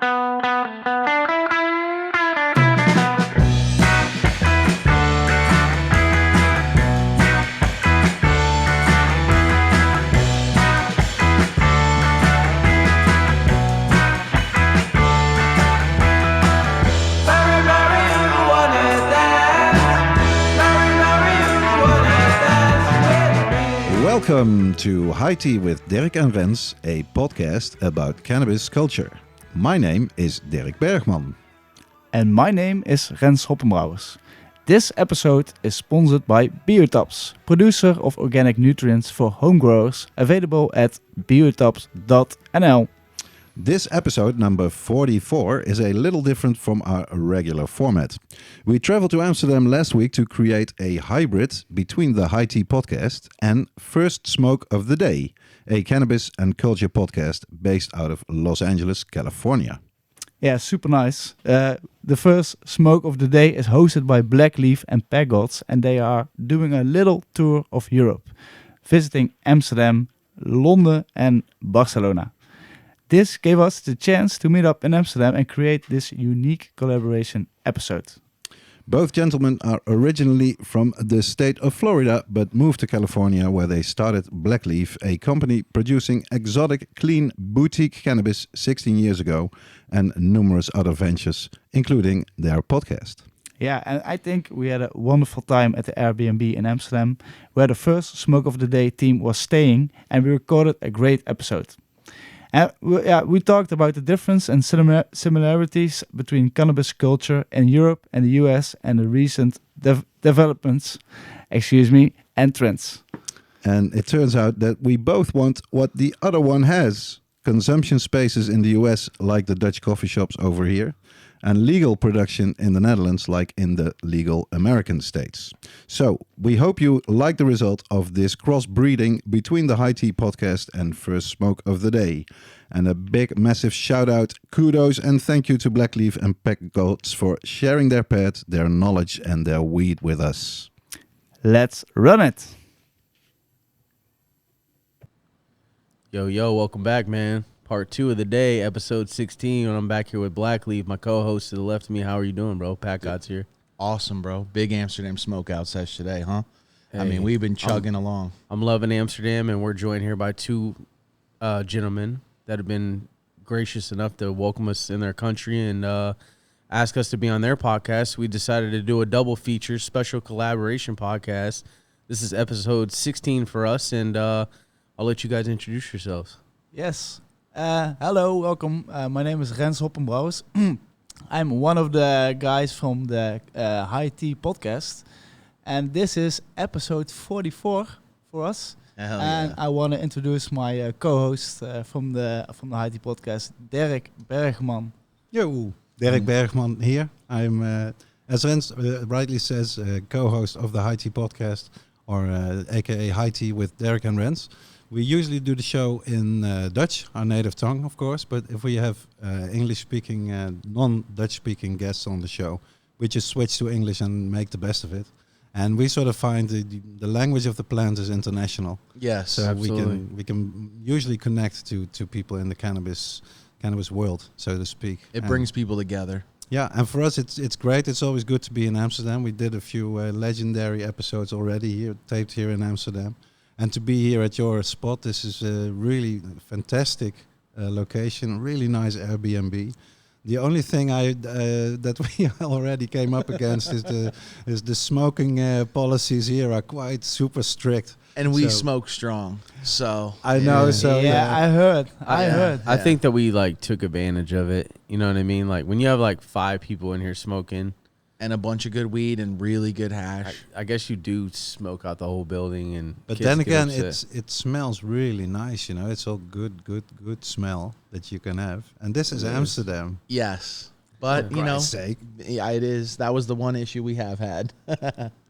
Welcome to High Tea with Dirk and Rens, a podcast about cannabis culture. My name is Dirk Bergman. And my name is Rens Hoppenbrouwers. This episode is sponsored by Biotaps, producer of organic nutrients for home growers, available at biotaps.nl. This episode, number 44, is a little different from our regular format. We traveled to Amsterdam last week to create a hybrid between the High Tea Podcast and First Smoke of the Day, a cannabis and culture podcast based out of Los Angeles, California. Yeah, super nice. The First Smoke of the Day is hosted by BlackLeaf and PackGods, and they are doing a little tour of Europe, visiting Amsterdam, London and Barcelona. This gave us the chance to meet up in Amsterdam and create this unique collaboration episode. Both gentlemen are originally from the state of Florida, but moved to California, where they started BlackLeaf, a company producing exotic, clean, boutique cannabis 16 years ago, and numerous other ventures, including their podcast. Yeah, and I think we had a wonderful time at the Airbnb in Amsterdam, where the First Smoke of the Day team was staying, and we recorded a great episode. We talked about the difference and similarities between cannabis culture in Europe and the US and the recent developments, and trends. And it turns out that we both want what the other one has. Consumption spaces in the US like the Dutch coffee shops over here, and legal production in the Netherlands like in the legal American states. So we hope you like the result of this crossbreeding between the High Tea Podcast and First Smoke of the Day. And a big, massive shout out, kudos and thank you to BlackLeaf and PackGods for sharing their pad, their knowledge and their weed with us. Let's run it. Yo, welcome back, man. Part 2 of the day, episode 16, and I'm back here with BlackLeaf, my co-host to the left of me. How are you doing, bro? PackGods here. Awesome, bro. Big Amsterdam smokeout sesh today, huh? Hey, I mean, we've been chugging along. I'm loving Amsterdam, and we're joined here by two gentlemen that have been gracious enough to welcome us in their country and ask us to be on their podcast. We decided to do a double feature, special collaboration podcast. This is episode 16 for us, and I'll let you guys introduce yourselves. Yes. Hello, welcome. My name is Rens Hoppenbrouwers. I'm one of the guys from the High Tea Podcast, and this is episode 44 for us. Hell and yeah. I want to introduce my co-host from the High Tea Podcast, Dirk Bergman. Yo, Dirk Bergman here. I'm, as Rens rightly says, co-host of the High Tea Podcast, or aka High Tea with Dirk and Rens. We usually do the show in Dutch, our native tongue, of course. But if we have English-speaking, non-Dutch-speaking guests on the show, we just switch to English and make the best of it. And we sort of find the language of the plant is international. Yes, so absolutely. we can usually connect to people in the cannabis world, so to speak. It brings people together. Yeah, and for us, it's great. It's always good to be in Amsterdam. We did a few legendary episodes already here, taped here in Amsterdam. And to be here at your spot, this is a really fantastic location, really nice Airbnb. The only thing that we already came up against is the smoking policies here are quite super strict. And we smoke strong, so I know. Yeah. So I heard. I think that we took advantage of it. You know what I mean? Like when you have 5 people in here smoking, and a bunch of good weed and really good hash. I guess you do smoke out the whole building, but then again, it smells really nice. You know, it's all good smell that you can have. And this is Amsterdam. Yes, but For Christ's sake. Yeah, it is. That was the one issue we have had.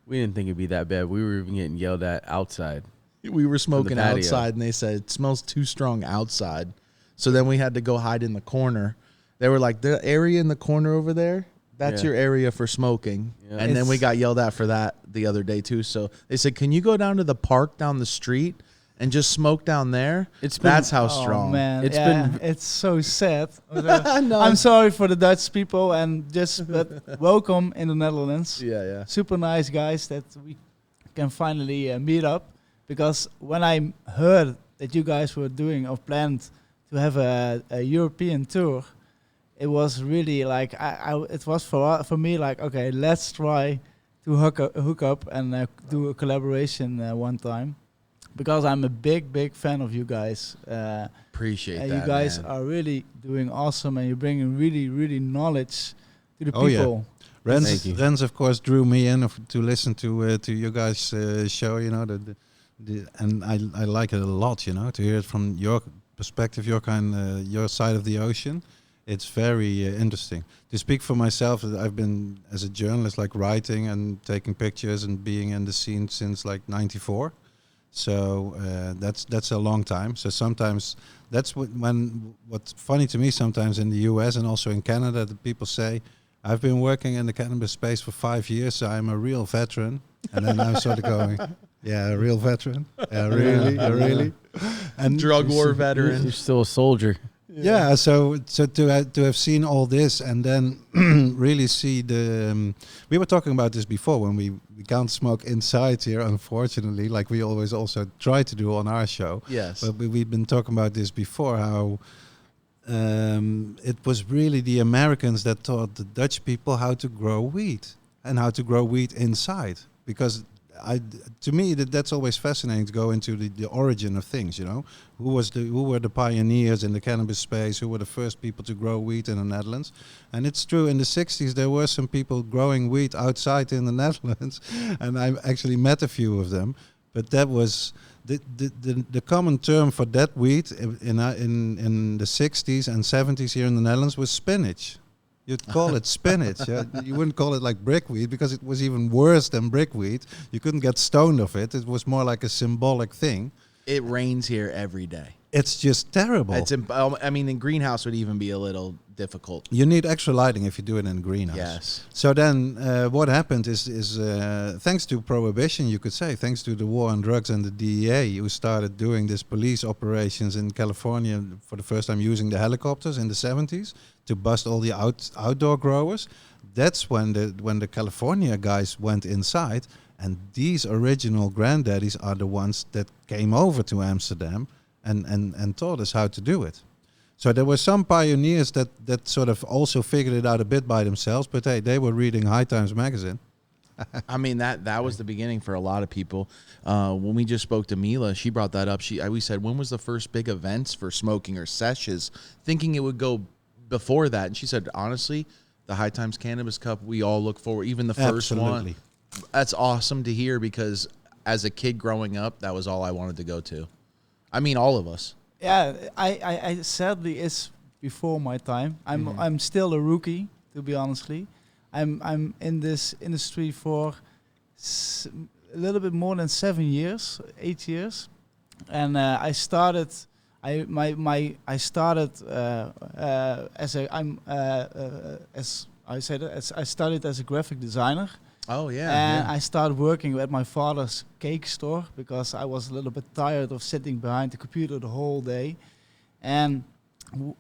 we didn't think it'd be that bad. We were even getting yelled at outside. We were smoking outside, and they said it smells too strong outside. So then we had to go hide in the corner. They were like, the area in the corner over there, that's your area for smoking. Yeah. And then we got yelled at for that the other day, too. So they said, can you go down to the park down the street and just smoke down there. That's how strong. Oh man, It's it's so sad. No. I'm sorry for the Dutch people, and but welcome in the Netherlands. Yeah. Super nice guys that we can finally meet up. Because when I heard that you guys were doing or planned to have a European tour, it was really like it was for me like, okay, let's try to hook up and do a collaboration one time, because I'm a big fan of you guys. Appreciate that. You guys man. are really doing awesome, and you're bringing really knowledge to the Oh, yeah. people. Thank you. Rens, of course, drew me in to listen to you guys' show. You know, and I like it a lot. You know, to hear it from your perspective, your side of the ocean. It's very interesting. To speak for myself, I've been as a journalist, like writing and taking pictures and being in the scene since like '94. So that's a long time. So sometimes that's what's funny to me sometimes in the US and also in Canada, that people say, I've been working in the cannabis space for 5 years, so I'm a real veteran. And then I'm sort of going, yeah, a real veteran. Yeah, really, really. And drug war veteran. You're still a soldier. Yeah, so to have seen all this and then really see the we were talking about this before when we can't smoke inside here, unfortunately, like we always also try to do on our show. Yes. But we've been talking about this before, how it was really the Americans that taught the Dutch people how to grow wheat and how to grow wheat inside, because to me that's always fascinating to go into the origin of things. You know, who were the pioneers in the cannabis space? Who were the first people to grow wheat in the Netherlands? And it's true, in the 60s there were some people growing wheat outside in the Netherlands, and I actually met a few of them. But that was the common term for that wheat in the 60s and 70s here in the Netherlands was spinach. You'd call it spinach. Yeah? You wouldn't call it like brickweed, because it was even worse than brickweed. You couldn't get stoned of it. It was more like a symbolic thing. It rains here every day. It's just terrible. I mean, in greenhouse would even be a little difficult. You need extra lighting if you do it in a greenhouse. Yes. So then what happened is thanks to prohibition, you could say, thanks to the war on drugs and the DEA, who started doing this police operations in California for the first time, using the helicopters in the 70s to bust all the outdoor growers. That's when the California guys went inside, and these original granddaddies are the ones that came over to Amsterdam and taught us how to do it. So there were some pioneers that sort of also figured it out a bit by themselves, but hey, they were reading High Times magazine. I mean, that was the beginning for a lot of people. When we just spoke to Mila, she brought that up. We said, when was the first big events for smoking or sessions, thinking it would go before that. And she said, honestly, the High Times Cannabis Cup, we all look forward, even the first Absolutely. one. That's awesome to hear, because as a kid growing up, that was all I wanted to go to. I mean, all of us. Yeah, I sadly it's before my time. I'm still a rookie, to be honestly. I'm in this industry for a little bit more than 8 years, and I started. I started I started as a graphic designer. Oh, yeah. And I started working at my father's cake store, because I was a little bit tired of sitting behind the computer the whole day. And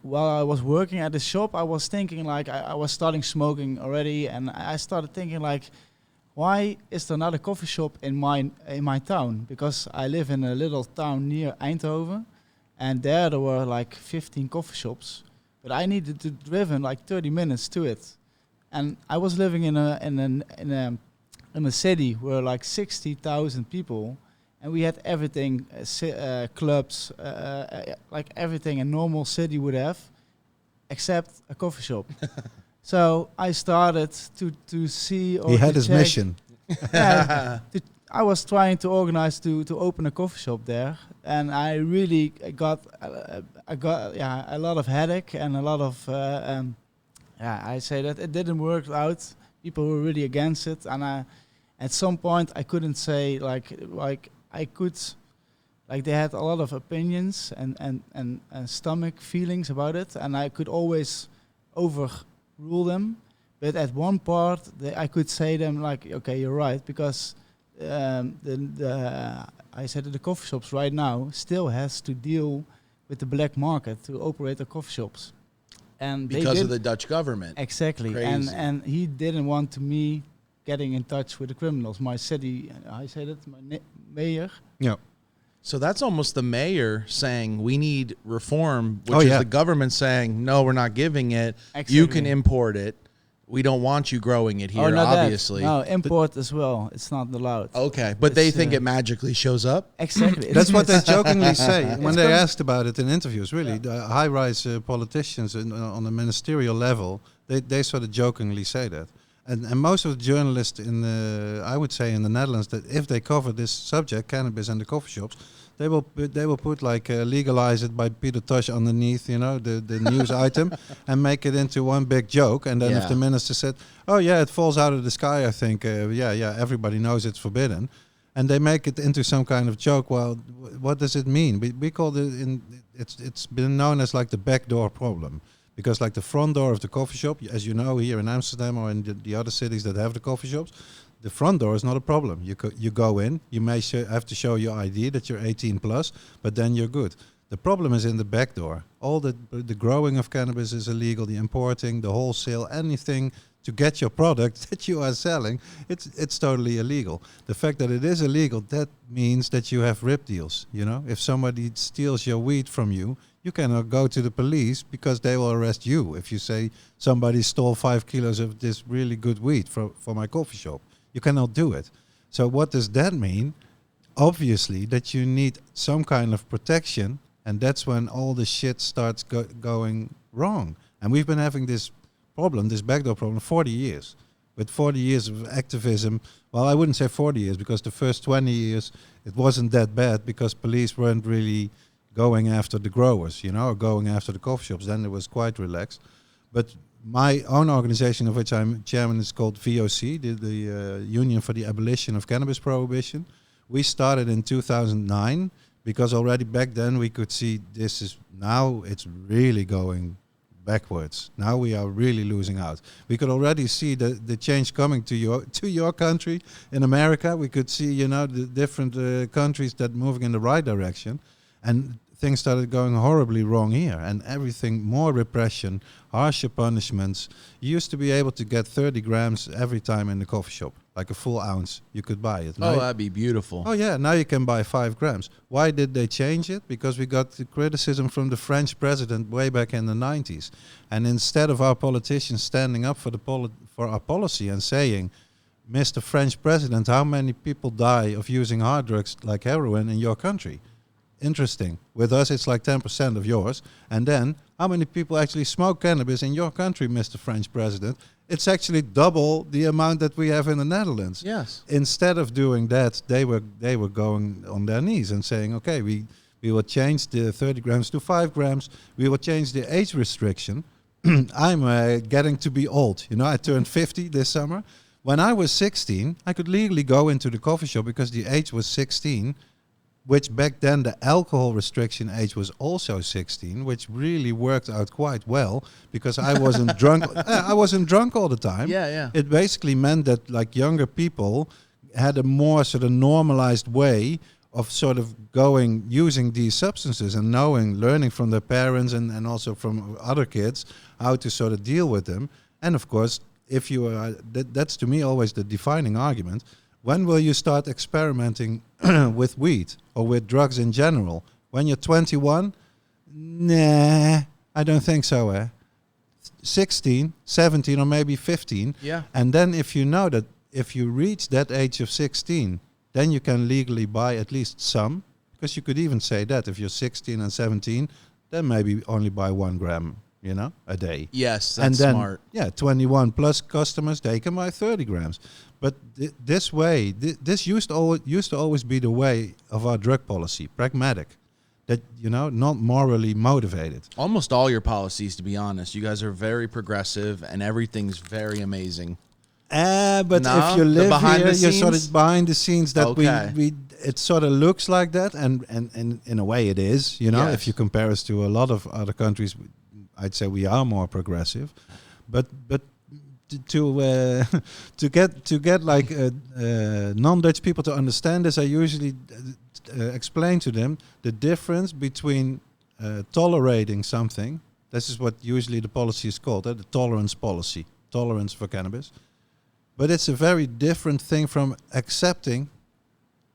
while I was working at the shop, I was thinking, like, I was starting smoking already, and I started thinking, like, why is there not a coffee shop in my town? Because I live in a little town near Eindhoven, and there were like 15 coffee shops, but I needed to drive like 30 minutes to it. And I was living in a city where like 60,000 people, and we had everything, clubs, like everything a normal city would have, except a coffee shop. So I started to see. Or He had to his check. mission. Yeah, I was trying to organize to open a coffee shop there, and I really got a lot of headache and a lot of. I say that it didn't work out. People were really against it, and at some point I couldn't say like I could, like they had a lot of opinions and stomach feelings about it, and I could always overrule them. But at one part, I could say them like, okay, you're right, because I I said that the coffee shops right now still has to deal with the black market to operate the coffee shops. And Because of the Dutch government. Exactly. Crazy. And he didn't want me getting in touch with the criminals. My city, I said it, my mayor. Yeah. So that's almost the mayor saying we need reform, which Oh, is yeah. the government saying, no, we're not giving it. Exactly. You can import it. We don't want you growing it here, not obviously. That. No, import as well. It's not allowed. Okay, but they It's, think it magically shows up? Exactly. That's what they jokingly say when It's they going- asked about it in interviews. Really, the high-rise politicians on the ministerial level, they sort of jokingly say that. And most of the journalists I would say in the Netherlands, that if they cover this subject, cannabis and the coffee shops, they will put like legalize it by Peter Tosh underneath, the news item, and make it into one big joke. And then if the minister said, "Oh yeah, it falls out of the sky," I think, everybody knows it's forbidden, and they make it into some kind of joke. Well, what does it mean? We call it it's been known as like the backdoor problem. Because like the front door of the coffee shop, as you know, here in Amsterdam or in the other cities that have the coffee shops, the front door is not a problem. You go in, you may have to show your ID that you're 18 plus, but then you're good. The problem is in the back door. All the growing of cannabis is illegal, the importing, the wholesale, anything to get your product that you are selling, it's totally illegal. The fact that it is illegal, that means that you have rip deals. If somebody steals your weed from you, you cannot go to the police because they will arrest you. If you say somebody stole 5 kilos of this really good weed for my coffee shop, you cannot do it. So what does that mean? Obviously that you need some kind of protection, and that's when all the shit starts going wrong. And we've been having this backdoor problem, 40 years. With 40 years of activism, well, I wouldn't say 40 years, because the first 20 years, it wasn't that bad because police weren't really going after the growers, or going after the coffee shops. Then it was quite relaxed. But my own organization, of which I'm chairman, is called VOC, the Union for the Abolition of Cannabis Prohibition. We started in 2009 because already back then we could see now it's really going backwards. Now we are really losing out. We could already see the change coming to your country in America. We could see, the different countries that moving in the right direction. And things started going horribly wrong here, and everything, more repression, harsher punishments. You used to be able to get 30 grams every time in the coffee shop, like a full ounce. You could buy it. Oh, that'd be beautiful. Oh yeah, now you can buy 5 grams. Why did they change it? Because we got the criticism from the French president way back in the 90s. And instead of our politicians standing up for our policy and saying, Mr. French president, how many people die of using hard drugs like heroin in your country? Interesting. With us, it's like 10% of yours. And then, how many people actually smoke cannabis in your country, Mr. French President? It's actually double the amount that we have in the Netherlands. Yes. Instead of doing that, they were going on their knees and saying, okay, we will change the 30 grams to 5 grams. We will change the age restriction. I'm getting to be old. I turned 50 this summer. When I was 16, I could legally go into the coffee shop because the age was 16, which back then the alcohol restriction age was also 16, which really worked out quite well because I wasn't drunk. I wasn't drunk all the time. Yeah. It basically meant that like younger people had a more sort of normalized way of sort of using these substances and learning from their parents and also from other kids how to sort of deal with them. And of course, if you are, that's to me always the defining argument. When will you start experimenting with weed or with drugs in general? When you're 21? Nah, I don't think so. 16, 17, or maybe 15. Yeah. And then if you know that if you reach that age of 16, then you can legally buy at least some. Because you could even say that if you're 16 and 17, then maybe only buy 1 gram, a day. Yes, that's and then, smart. Yeah, 21 plus customers, they can buy 30 grams. But this way, this used to always be the way of our drug policy, pragmatic, that, not morally motivated. Almost all your policies, to be honest. You guys are very progressive, and everything's very amazing. But No, if you the live behind here, the you're sort scenes? of behind the scenes that Okay. it sort of looks like that, and in a way it is, Yes. if you compare us to a lot of other countries, I'd say we are more progressive. But to get like non-Dutch people to understand this, I usually explain to them the difference between tolerating something. This is what usually the policy is called, the tolerance policy, tolerance for cannabis. But it's a very different thing from accepting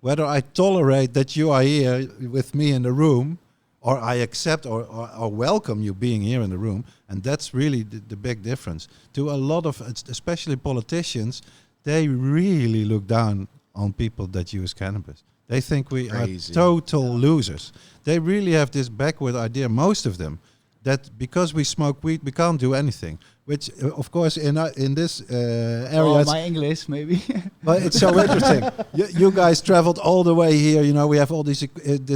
whether I tolerate that you are here with me in the room, or I accept or welcome you being here in the room. And that's really the big difference. To a lot of, especially politicians, they really look down on people that use cannabis. They think we Crazy. are total losers. They really have this backward idea, most of them, that because we smoke weed, we can't do anything. Which, of course, in this area... Oh, my English, maybe. Well, it's so interesting. You guys traveled all the way here. You know, we have all this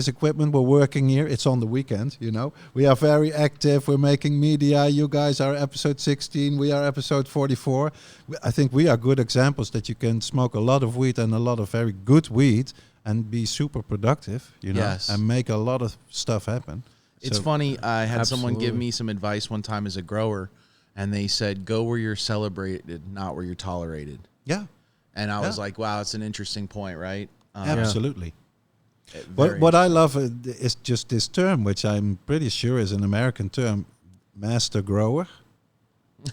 equipment. We're working here. It's on the weekend, you know. We are very active. We're making media. You guys are episode 16. We are episode 44. I think we are good examples that you can smoke a lot of weed and a lot of very good weed and be super productive, you know, Yes. and make a lot of stuff happen. It's So- funny. I had someone give Absolutely. me some advice one time as a grower, and they said, "Go where you're celebrated, not where you're tolerated." Yeah, And I was Yeah. like, "Wow, it's an interesting point, right?" absolutely. Very What I love is just this term, which I'm pretty sure is an American term, master grower.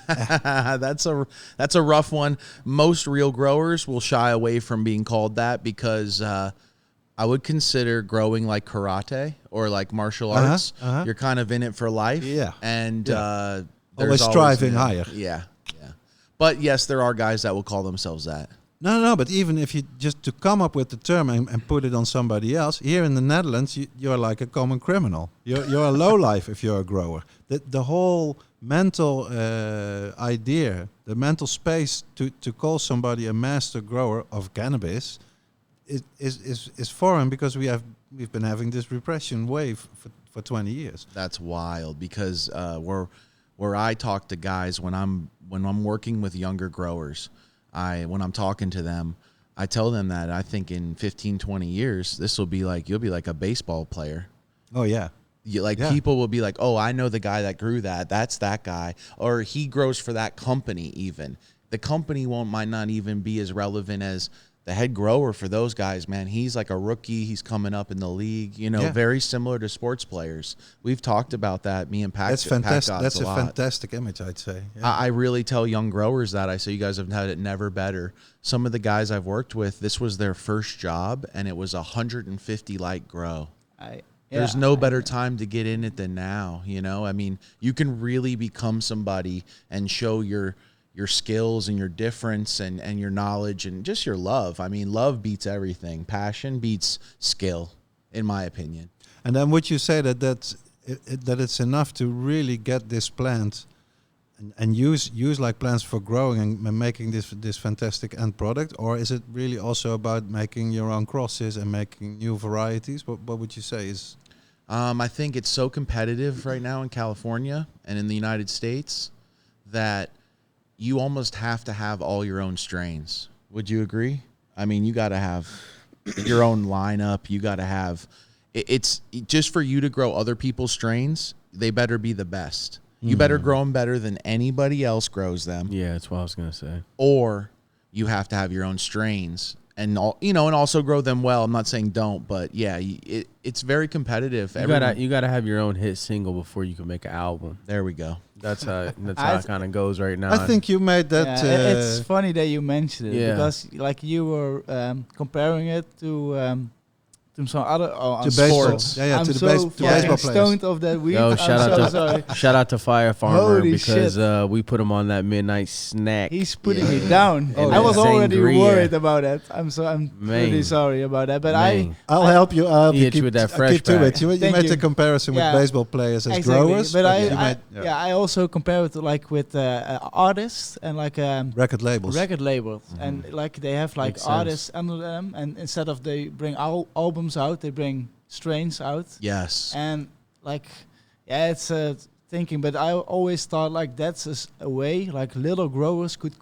that's a rough one. Most real growers will shy away from being called that because I would consider growing like karate or like martial arts. You're kind of in it for life. Yeah. And Yeah. there's Always striving a- higher. Yeah. Yeah. But yes, there are guys that will call themselves that. No, but even if you just to come up with the term and put it on somebody else, here in the Netherlands, you're like a common criminal. You're a lowlife if you're a grower. The whole mental idea, the mental space to call somebody a master grower of cannabis is foreign because we've been having this repression wave for 20 years. That's wild because where I talk to guys when I'm working with younger growers, when I'm talking to them, I tell them that I think in 15, 20 years, you'll be like a baseball player. Oh yeah. Yeah. People will be like, "Oh, I know the guy that grew that. That's that guy." Or he grows for that company even. The company might not even be as relevant as the head grower for those guys, man. He's like a rookie. He's coming up in the league, you know, Yeah. very similar to sports players. We've talked about that, me and Pack. That's fantastic. PackGods That's a lot. fantastic image, I'd say. Yeah. I really tell young growers that. I say, you guys have had it never better. Some of the guys I've worked with, this was their first job, and it was 150 light grow. There's no better time to get in it than now, you know? I mean, you can really become somebody and show your skills and your difference and your knowledge and just your love. I mean, love beats everything. Passion beats skill, in my opinion. And then would you say that it's enough to really get this plant and use like plants for growing and making this fantastic end product, or is it really also about making your own crosses and making new varieties? What would you say is? I think it's so competitive right now in California and in the United States that you almost have to have all your own strains. Would you agree? I mean, you got to have your own lineup. You got to have it's just for you to grow other people's strains. They better be the best. You better grow them better than anybody else grows them. Yeah, that's what I was gonna say. Or you have to have your own strains and and also grow them well. I'm not saying don't, but yeah, it's very competitive. You gotta have your own hit single before you can make an album. There we go. That's how it kind of goes right now. I think you made that. It's funny that you mentioned it because like you were comparing it to some other to sports. Yeah, I'm to so the baseball players. stoned of that weed. Yo, I'm sorry. shout out to Fire Farmer Holy because we put him on that midnight snack. He's putting me down. Oh, I was yeah. already Sangria. worried about that. I'm Man. really sorry about that. But Man. I'll help you. I'll help He you hit you keep, with that keep fresh to back. it. You Thank made you. the comparison with Yeah. baseball players as exactly. growers. But I also compare it to like with artists and like record labels. record labels, and like they have like Makes sense. artists under them, and instead of they bring albums out, they bring strains out, Yes. and like it's thinking. But I always thought like that's a way like little growers could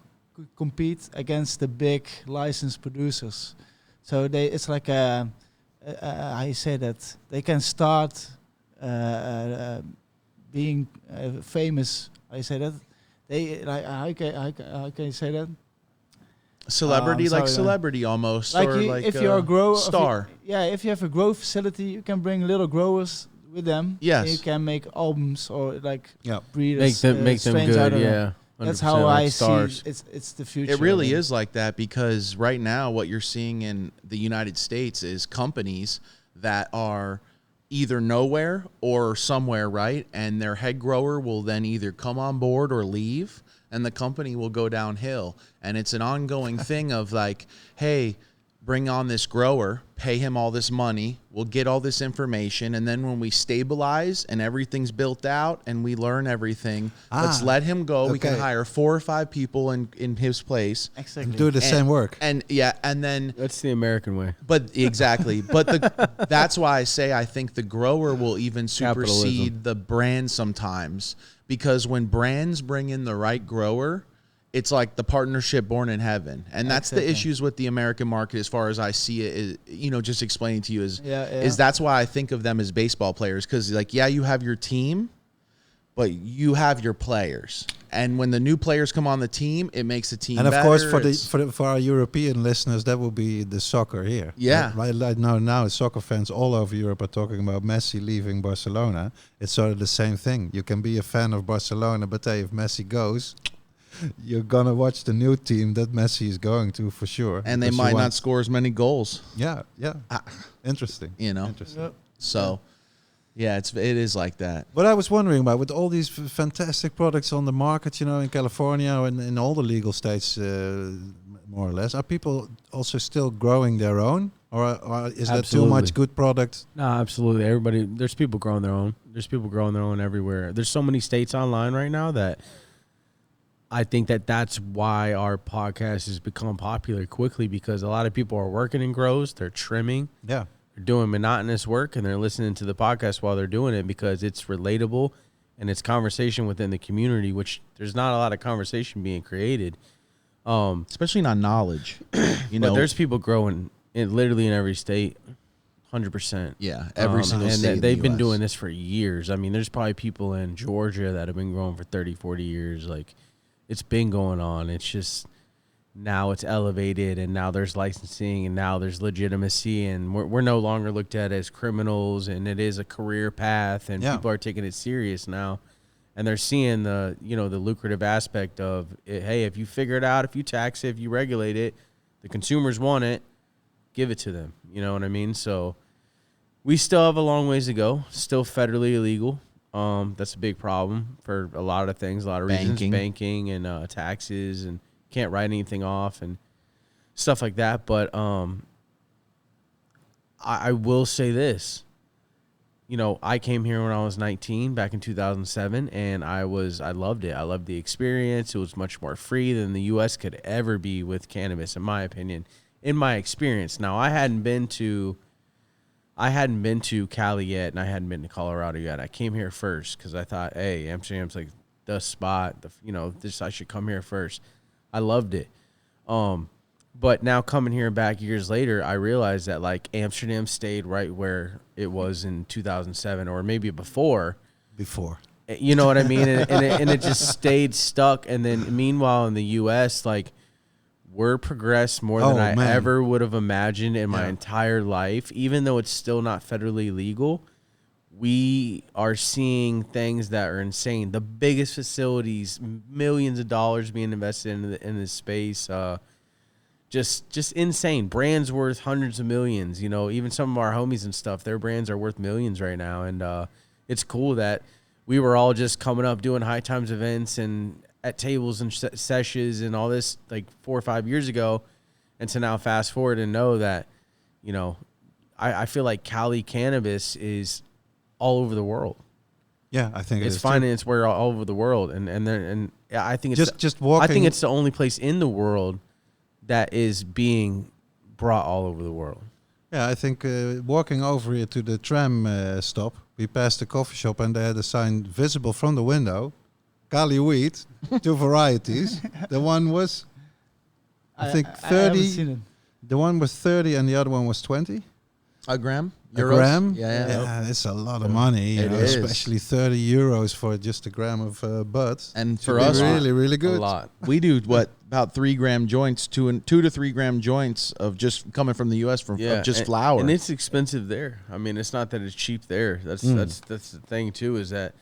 compete against the big licensed producers. So it's like how you say that they can start being famous. I say that they like how can you say that? Celebrity, sorry, celebrity almost, Like or you, like if you're a grower, star. if you have a grow facility, you can bring little growers with them. Yes. And you can make albums or like Yeah. breeders, make them strains out good. of them. Yeah, That's 100% how like I stars. see it's the future. It really of it. is like that, because right now what you're seeing in the United States is companies that are either nowhere or somewhere, right? And their head grower will then either come on board or leave, and the company will go downhill. And it's an ongoing thing of like, hey, bring on this grower, pay him all this money, we'll get all this information, and then when we stabilize and everything's built out and we learn everything, let's let him go. We can okay. hire 4 or 5 people in his place. Exactly. Do the same work. And then That's the American way. but exactly. But that's why I say I think the grower will even supersede the brand sometimes, because when brands bring in the right grower, it's like the partnership born in heaven. And that's the issues with the American market, as far as I see it, is, just explaining to you is that's why I think of them as baseball players. Because like, yeah, you have your team, but you have your players. And when the new players come on the team, it makes the team And of better. course, for our European listeners, that will be the soccer here. Yeah. Right now, soccer fans all over Europe are talking about Messi leaving Barcelona. It's sort of the same thing. You can be a fan of Barcelona, but if Messi goes, you're gonna watch the new team that Messi is going to for sure. And they because might not score as many goals. Yeah. Interesting. Interesting. Yep. So, yeah, it is like that. What I was wondering about, with all these fantastic products on the market, in California and in all the legal states, more or less, are people also still growing their own, or is there too much good product? No, absolutely. There's people growing their own. There's people growing their own everywhere. There's so many states online right now that I think that's why our podcast has become popular quickly, because a lot of people are working in grows, they're trimming. Yeah. They're doing monotonous work, and they're listening to the podcast while they're doing it, because it's relatable and it's conversation within the community, which there's not a lot of conversation being created. Especially not knowledge. But there's people growing literally in every state, 100%. Yeah, every single and state. in they've the been US. doing this for years. I mean, there's probably people in Georgia that have been growing for 30, 40 years. Like, it's been going on. It's just now it's elevated, and now there's licensing, and now there's legitimacy, and we're no longer looked at as criminals, and it is a career path, and people are taking it serious now, and they're seeing the lucrative aspect of it. Hey, if you figure it out, if you tax it, if you regulate it, the consumers want it, give it to them. You know what I mean? So we still have a long ways to go. Still federally illegal. That's a big problem for a lot of things, a lot of reasons, banking and taxes, and can't write anything off and stuff like that. But I will say this, I came here when I was 19 back in 2007, and I loved it. I loved the experience. It was much more free than the U.S. could ever be with cannabis, in my opinion, in my experience. Now, I hadn't been to Cali yet, and I hadn't been to Colorado yet. I came here first because I thought, hey, Amsterdam's like the spot. I should come here first. I loved it. But now coming here back years later, I realized that like Amsterdam stayed right where it was in 2007, or maybe before. You know what I mean? and it just stayed stuck. And then meanwhile in the U.S., like, we're progressed more than I ever would have imagined in my entire life. Even though it's still not federally legal, we are seeing things that are insane. The biggest facilities, millions of dollars being invested in this space, just insane. Brands worth hundreds of millions. Even some of our homies and stuff, their brands are worth millions right now. And it's cool that we were all just coming up doing high times events and at tables and sessions and all this like 4 or 5 years ago, and to now fast forward and know that, I feel like Cali cannabis is all over the world. Yeah, I think it's financed where all over the world, and I think it's just walking. I think it's the only place in the world that is being brought all over the world. Yeah, I think walking over here to the tram stop, we passed a coffee shop and they had a sign visible from the window. Cali weed, 2 varieties. The one was, I think, 30. I haven't seen it. The one was 30 and the other one was 20. A gram? A Euros? gram? Yeah. It's a lot of money. It you know, is. especially €30 for just a gram of bud. And Should for be us, really, really A good. lot. we do about 3 gram joints, 2 to 3 gram joints of just coming from the U.S. of just flour. And it's expensive there. I mean, it's not that it's cheap there. That's the thing too, is that,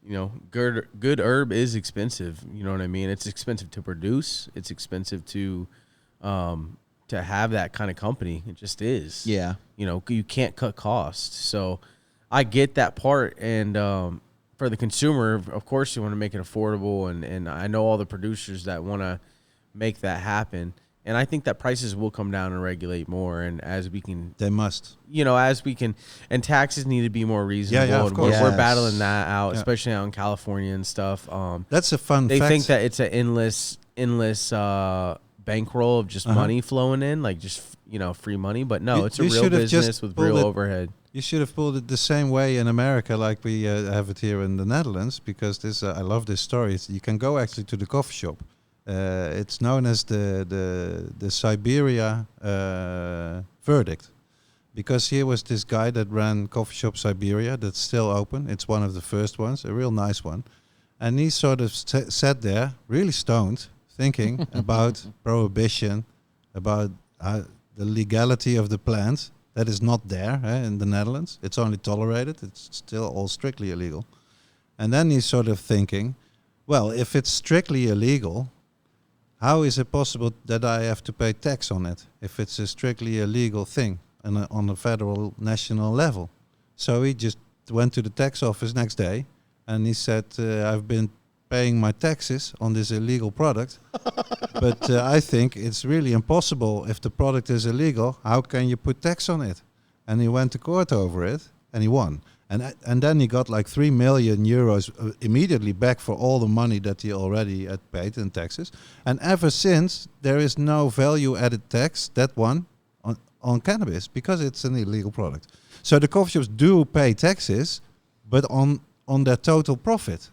you know, good herb is expensive. You know what I mean? It's expensive to produce. It's expensive to have that kind of company. It just is. Yeah. You know, you can't cut costs. So I get that part. And for the consumer, of course, you want to make it affordable. And I know all the producers that want to make that happen. And I think that prices will come down and regulate more. And as we can, They must. you know, and taxes need to be more reasonable. Yeah, of and course. we're Yes. battling that out, Yeah. especially out in California and stuff. That's a fun They fact. think that it's an endless bankroll of just money flowing in, like just, you know, free money. But no, it's a you real should have just business with pulled real it- overhead. You should have pulled it the same way in America, like we have it here in the Netherlands, because this I love this story. You can go actually to the coffee shop. It's known as the Siberia verdict, because here was this guy that ran Coffee Shop Siberia that's still open. It's one of the first ones, a real nice one, and he sort of sat there, really stoned, thinking about prohibition, about the legality of the plant. That is not there in the Netherlands. It's only tolerated. It's still all strictly illegal. And then he's sort of thinking, well, if it's strictly illegal, how is it possible that I have to pay tax on it if it's a strictly illegal thing on a federal national level? So he just went to the tax office next day and he said, I've been paying my taxes on this illegal product, but I think it's really impossible. If the product is illegal, how can you put tax on it? And he went to court over it and he won. And then he got like 3 million euros immediately back for all the money that he already had paid in taxes. And ever since, there is no value added tax, that one, on cannabis, because it's an illegal product. So the coffee shops do pay taxes, but on their total profit.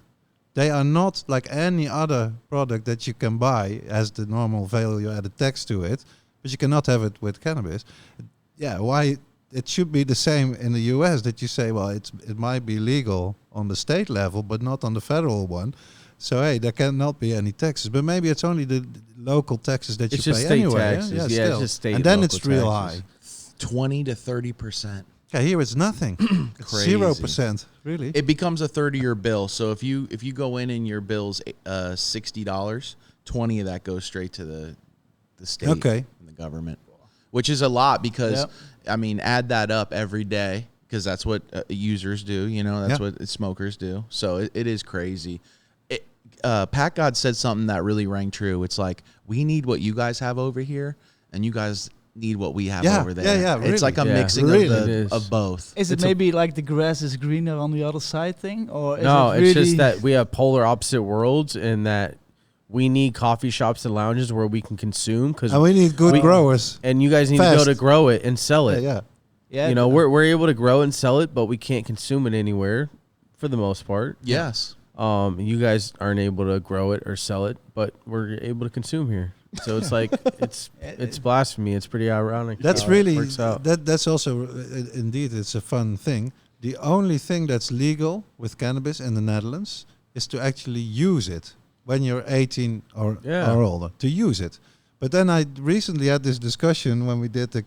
They are not like any other product that you can buy as the normal value added tax to it, but you cannot have it with cannabis. Yeah, why? It should be the same in the US, that you say, well, it might be legal on the state level, but not on the federal one. So, hey, there cannot be any taxes. But maybe it's only the local taxes that It's you just pay state anyway. taxes. Yeah, Yeah, still. it's just state and then local it's real taxes. high. 20 to 30%. Yeah, here it's nothing. It's Crazy. 0%, really. It becomes a 30-year bill. So if you go in and your bill's $60, 20 of that goes straight to the state Okay. and the government, which is a lot because, Yep. I mean, add that up every day because that's what users do. You know, that's Yeah. what smokers do. So it is crazy. PackGod said something that really rang true. It's like, we need what you guys have over here, and you guys need what we have Yeah, over there. yeah, It's really. like a Yeah. mixing Really. It is. of both. Is it It's a- maybe like the grass is greener on the other side thing, or is No, it really it's just that we have polar opposite worlds, and that we need coffee shops and lounges where we can consume, because And we need good growers. and you guys need to go Fast. to grow it and sell Yeah, it. yeah. Yeah, You know, we're able to grow and sell it, but we can't consume it anywhere for the most part. Yes. You guys aren't able to grow it or sell it, but we're able to consume here. So it's like it's blasphemy. It's pretty ironic. That's how it really works out. that's also indeed it's a fun thing. The only thing that's legal with cannabis in the Netherlands is to actually use it when you're 18 or older, to use it. But then I recently had this discussion when we did the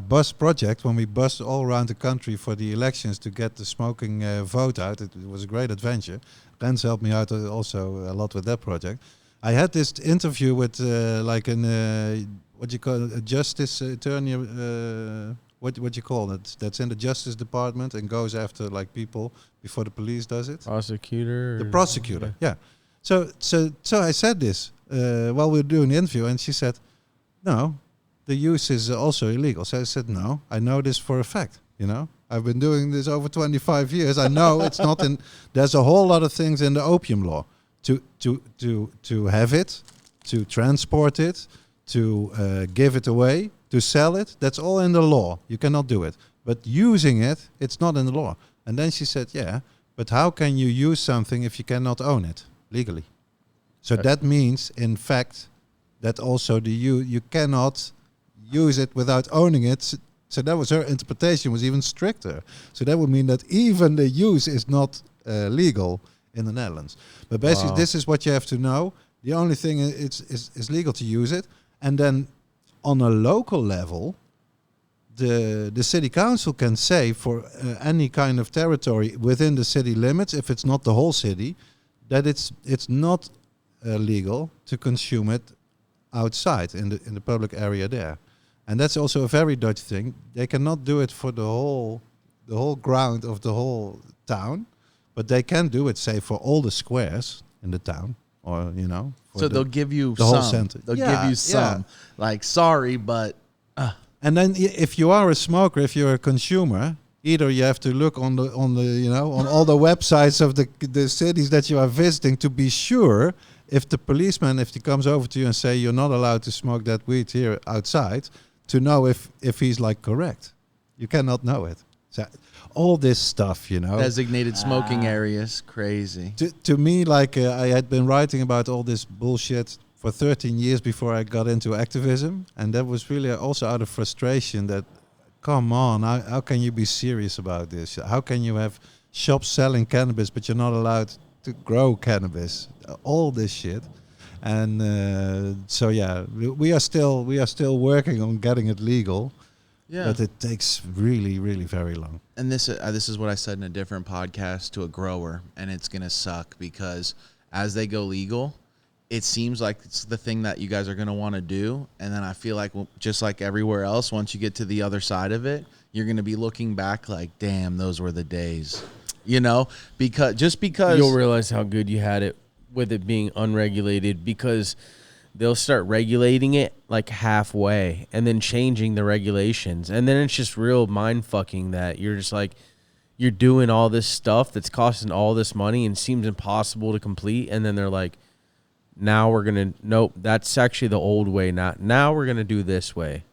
bus project, when we bussed all around the country for the elections to get the smoking vote out. It was a great adventure. Rens helped me out also a lot with that project. I had this interview with like an what you call it, a justice attorney, what you call it? That's in the justice department and goes after like people before the police does it. Prosecutor. The prosecutor, yeah. So I said this while we were doing the interview, and she said, "No, the use is also illegal." So I said, "No, I know this for a fact. You know, I've been doing this over 25 years. I know it's not in. There's a whole lot of things in the opium law to have it, to transport it, to give it away, to sell it. That's all in the law. You cannot do it. But using it, it's not in the law." And then she said, "Yeah, but how can you use something if you cannot own it legally?" So that means, in fact, that also you cannot use it without owning it. So that was her interpretation, was even stricter. So that would mean that even the use is not legal in the Netherlands. But basically, this is what you have to know. The only thing is legal to use it. And then on a local level, the city council can say for any kind of territory within the city limits, if it's not the whole city, that it's not legal to consume it outside in the public area there. And that's also a very Dutch thing. They cannot do it for the whole ground of the whole town, but they can do it, say, for all the squares in the town, or So they'll give you the whole center. They'll give you some. Like, sorry, but. And then if you are a smoker, if you're a consumer, either you have to look on all the websites of the cities that you are visiting to be sure if the policeman, if he comes over to you and say you're not allowed to smoke that weed here outside, to know if he's like correct. You cannot know it. So all this stuff, Designated smoking areas, crazy. To me, like I had been writing about all this bullshit for 13 years before I got into activism, and that was really also out of frustration that, come on, how can you be serious about this? How can you have shops selling cannabis but you're not allowed to grow cannabis? All this shit. And so yeah, we are still working on getting it legal. Yeah. But it takes really, really very long. And this is what I said in a different podcast to a grower, and it's gonna suck because as they go legal, it seems like it's the thing that you guys are going to want to do. And then I feel like just like everywhere else, once you get to the other side of it, you're going to be looking back like, damn, those were the days, because you'll realize how good you had it with it being unregulated, because they'll start regulating it like halfway and then changing the regulations. And then it's just real mind fucking that you're just like, you're doing all this stuff that's costing all this money and seems impossible to complete. And then they're like, now we're going to, nope, that's actually the old way. Now we're going to do this way.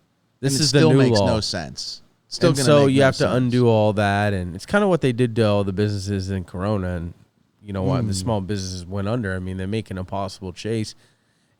This is the new law. Still makes no sense. Still and so you have to undo all that. And it's kind of what they did to all the businesses in Corona. And you know what? The small businesses went under. I mean, they make an impossible chase.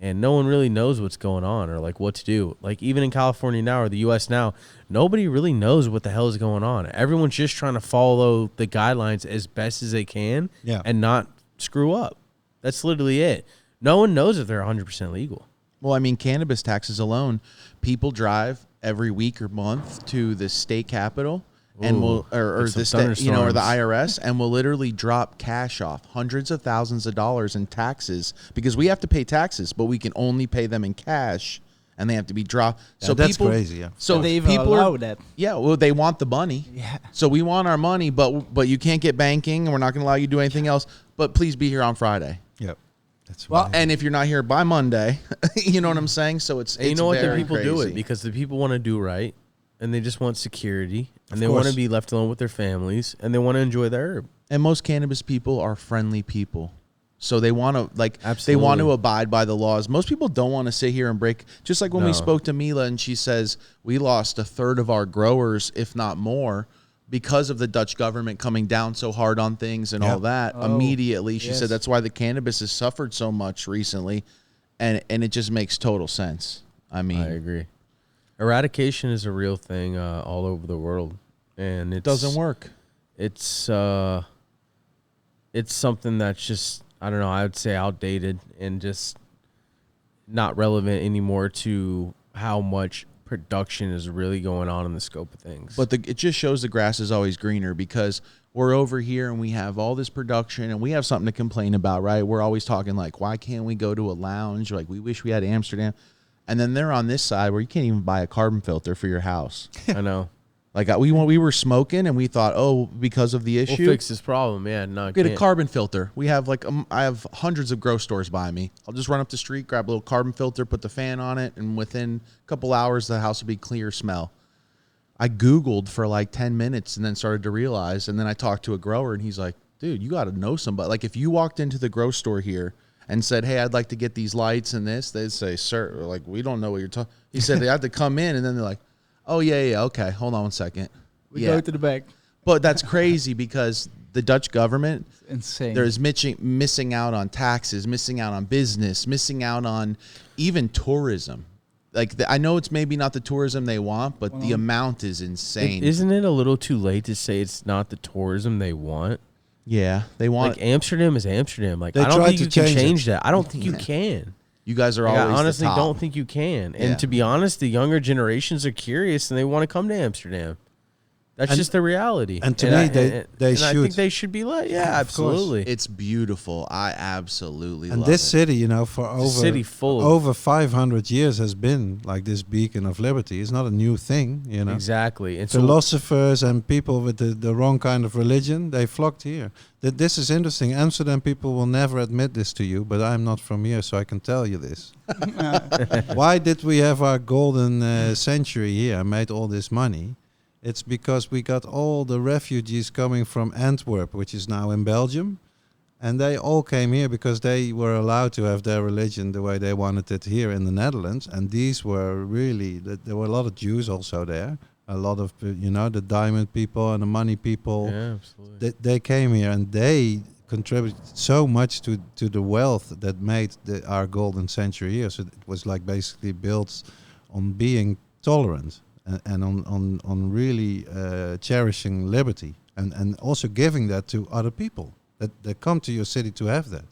And no one really knows what's going on or like what to do. Like even in California now or the U.S. now, nobody really knows what the hell is going on. Everyone's just trying to follow the guidelines as best as they can and not screw up. That's literally it. No one knows if they're 100% legal. Well, I mean, cannabis taxes alone, people drive every week or month to the state capitol and will, or the state, or the IRS, and will literally drop cash off hundreds of thousands of dollars in taxes because we have to pay taxes, but we can only pay them in cash, and they have to be dropped. Yeah, so that's crazy. Yeah. So they even allow that. Yeah. Well, they want the money. Yeah. So we want our money, but you can't get banking, and we're not going to allow you to do anything else. But please be here on Friday. Yep. That's well, and if you're not here by Monday, you know what I'm saying? So it's you know what, the people crazy. Do it because the people want to do right, and they just want security, and they want to be left alone with their families, and they want to enjoy their herb. And most cannabis people are friendly people. So they want to they want to abide by the laws. Most people don't want to sit here and break. Just like when we spoke to Mila and she says we lost a third of our growers, if not more, because of the Dutch government coming down so hard on things and all that. Immediately, she said that's why the cannabis has suffered so much recently, and it just makes total sense. I mean, I agree. Eradication is a real thing all over the world, and it doesn't work. It's something that's just, I don't know, I would say outdated and just not relevant anymore to how much production is really going on in the scope of things. But it just shows the grass is always greener because we're over here and we have all this production and we have something to complain about, right? We're always talking like, why can't we go to a lounge? Like, we wish we had Amsterdam. And then they're on this side where you can't even buy a carbon filter for your house. I know. Like we were smoking and we thought, oh, because of the issue, we'll fix this problem. Yeah, no, get a carbon filter. We have I have hundreds of grow stores by me. I'll just run up the street, grab a little carbon filter, put the fan on it, and within a couple hours, the house will be clear smell. I Googled for like 10 minutes and then started to realize, and then I talked to a grower and he's like, dude, you got to know somebody. Like if you walked into the grow store here and said, hey, I'd like to get these lights and this, they'd say, sir, like, we don't know what you're talking. He said they had to come in and then they're like, oh, yeah, okay. Hold on 1 second. We go to the back. But that's crazy because the Dutch government, it's insane. There's missing out on taxes, missing out on business, missing out on even tourism. like I know it's maybe not the tourism they want, but the amount is insane. Isn't it a little too late to say it's not the tourism they want? Yeah, they want. Like Amsterdam is Amsterdam. Like They I don't tried think to you can change change that. I don't think you can. You guys are Like, always. I honestly the top. don't think you can. And Yeah. to be honest, the younger generations are curious and they want to come to Amsterdam. That's just the reality. And to me, they I should. think they should be let. Yeah, Of course. absolutely. It's beautiful. I absolutely And love this it. city, you know, for It's a city full of- over 500 years has been like this beacon of liberty. It's not a new thing, you know. Exactly. And so Philosophers and people with the wrong kind of religion, they flocked here. This is interesting. Amsterdam people will never admit this to you, but I'm not from here, so I can tell you this. Why did we have our golden century here and made all this money? It's because we got all the refugees coming from Antwerp, which is now in Belgium. And they all came here because they were allowed to have their religion the way they wanted it here in the Netherlands. And these were really, there were a lot of Jews also there. A lot of, you know, the diamond people and the money people. yeah, absolutely. They came here and they contributed so much to the wealth that made our golden century here. So it was like basically built on being tolerant. And on really cherishing liberty and also giving that to other people that come to your city to have that.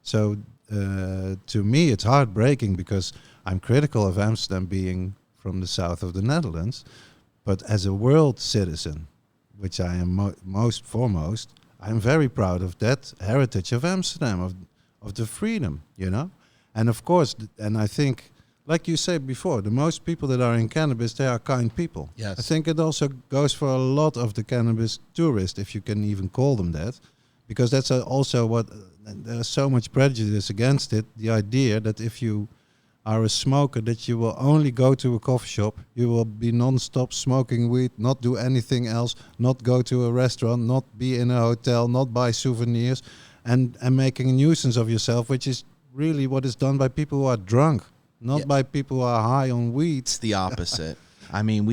So to me, it's heartbreaking because I'm critical of Amsterdam being from the south of the Netherlands. But as a world citizen, which I am most foremost, I'm very proud of that heritage of Amsterdam, of the freedom, you know. And of course, and I think, like you said before, the most people that are in cannabis, they are kind people. Yes. I think it also goes for a lot of the cannabis tourists, if you can even call them that, because that's also what, there's so much prejudice against it, the idea that if you are a smoker, that you will only go to a coffee shop, you will be non-stop smoking weed, not do anything else, not go to a restaurant, not be in a hotel, not buy souvenirs, and making a nuisance of yourself, which is really what is done by people who are drunk. Not by people who are high on weed. It's the opposite. I mean,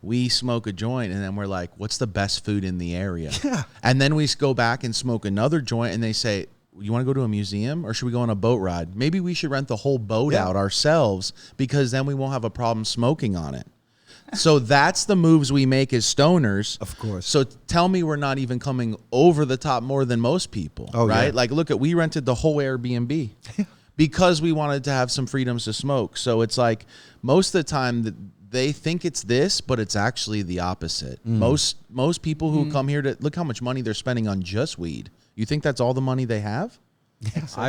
we smoke a joint and then we're like, what's the best food in the area? Yeah. And then we go back and smoke another joint and they say, you want to go to a museum or should we go on a boat ride? Maybe we should rent the whole boat out ourselves because then we won't have a problem smoking on it. So that's the moves we make as stoners. Of course. So tell me we're not even coming over the top more than most people, right? Yeah. Like, look we rented the whole Airbnb. Because we wanted to have some freedoms to smoke. So it's like most of the time they think it's this, but it's actually the opposite. Most people who come here to look how much money they're spending on just weed. You think that's all the money they have?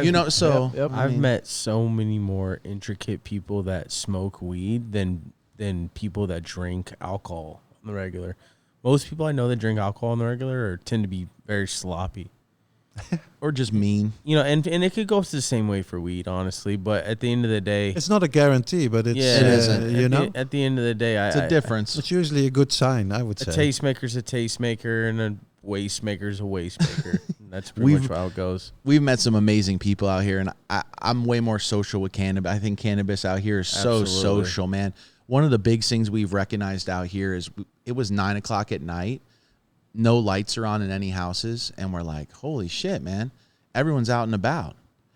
You know, so Yep. I've met so many more intricate people that smoke weed than people that drink alcohol on the regular. Most people I know that drink alcohol on the regular tend to be very sloppy. or just mean. You know, and it could go the same way for weed, honestly. But at the end of the day, It's not a guarantee, but it's, yeah, It isn't. you know, At the end of the day, It's a difference. it's usually a good sign, I would A say. tastemaker's a tastemaker, and a wastemaker's a wastemaker. That's pretty much how it goes. We've met some amazing people out here, and I'm way more social with cannabis. I think cannabis out here is so Absolutely. social, man. One of the big things we've recognized out here is it was 9 o'clock at night. No lights are on in any houses. And we're like, holy shit, man. Everyone's out and about.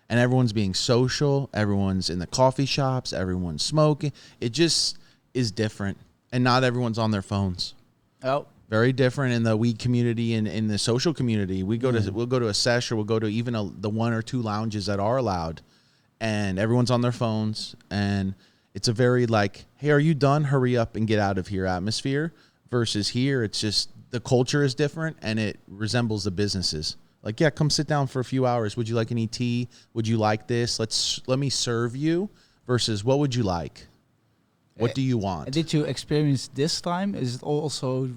And everyone's being social. Everyone's in the coffee shops. Everyone's smoking. It just is different. And not everyone's on their phones. Oh, Very different in the weed community and in the social community. We'll go to a sesh or we'll go to even the one or two lounges that are allowed, and everyone's on their phones. And it's a very like, hey, are you done? Hurry up and get out of here atmosphere. Versus here, it's just the culture is different and it resembles the businesses. Like, yeah, come sit down for a few hours. Would you like any tea? Would you like this? Let me serve you. Versus, what would you like? What do you want? did you experience this time? Is it also you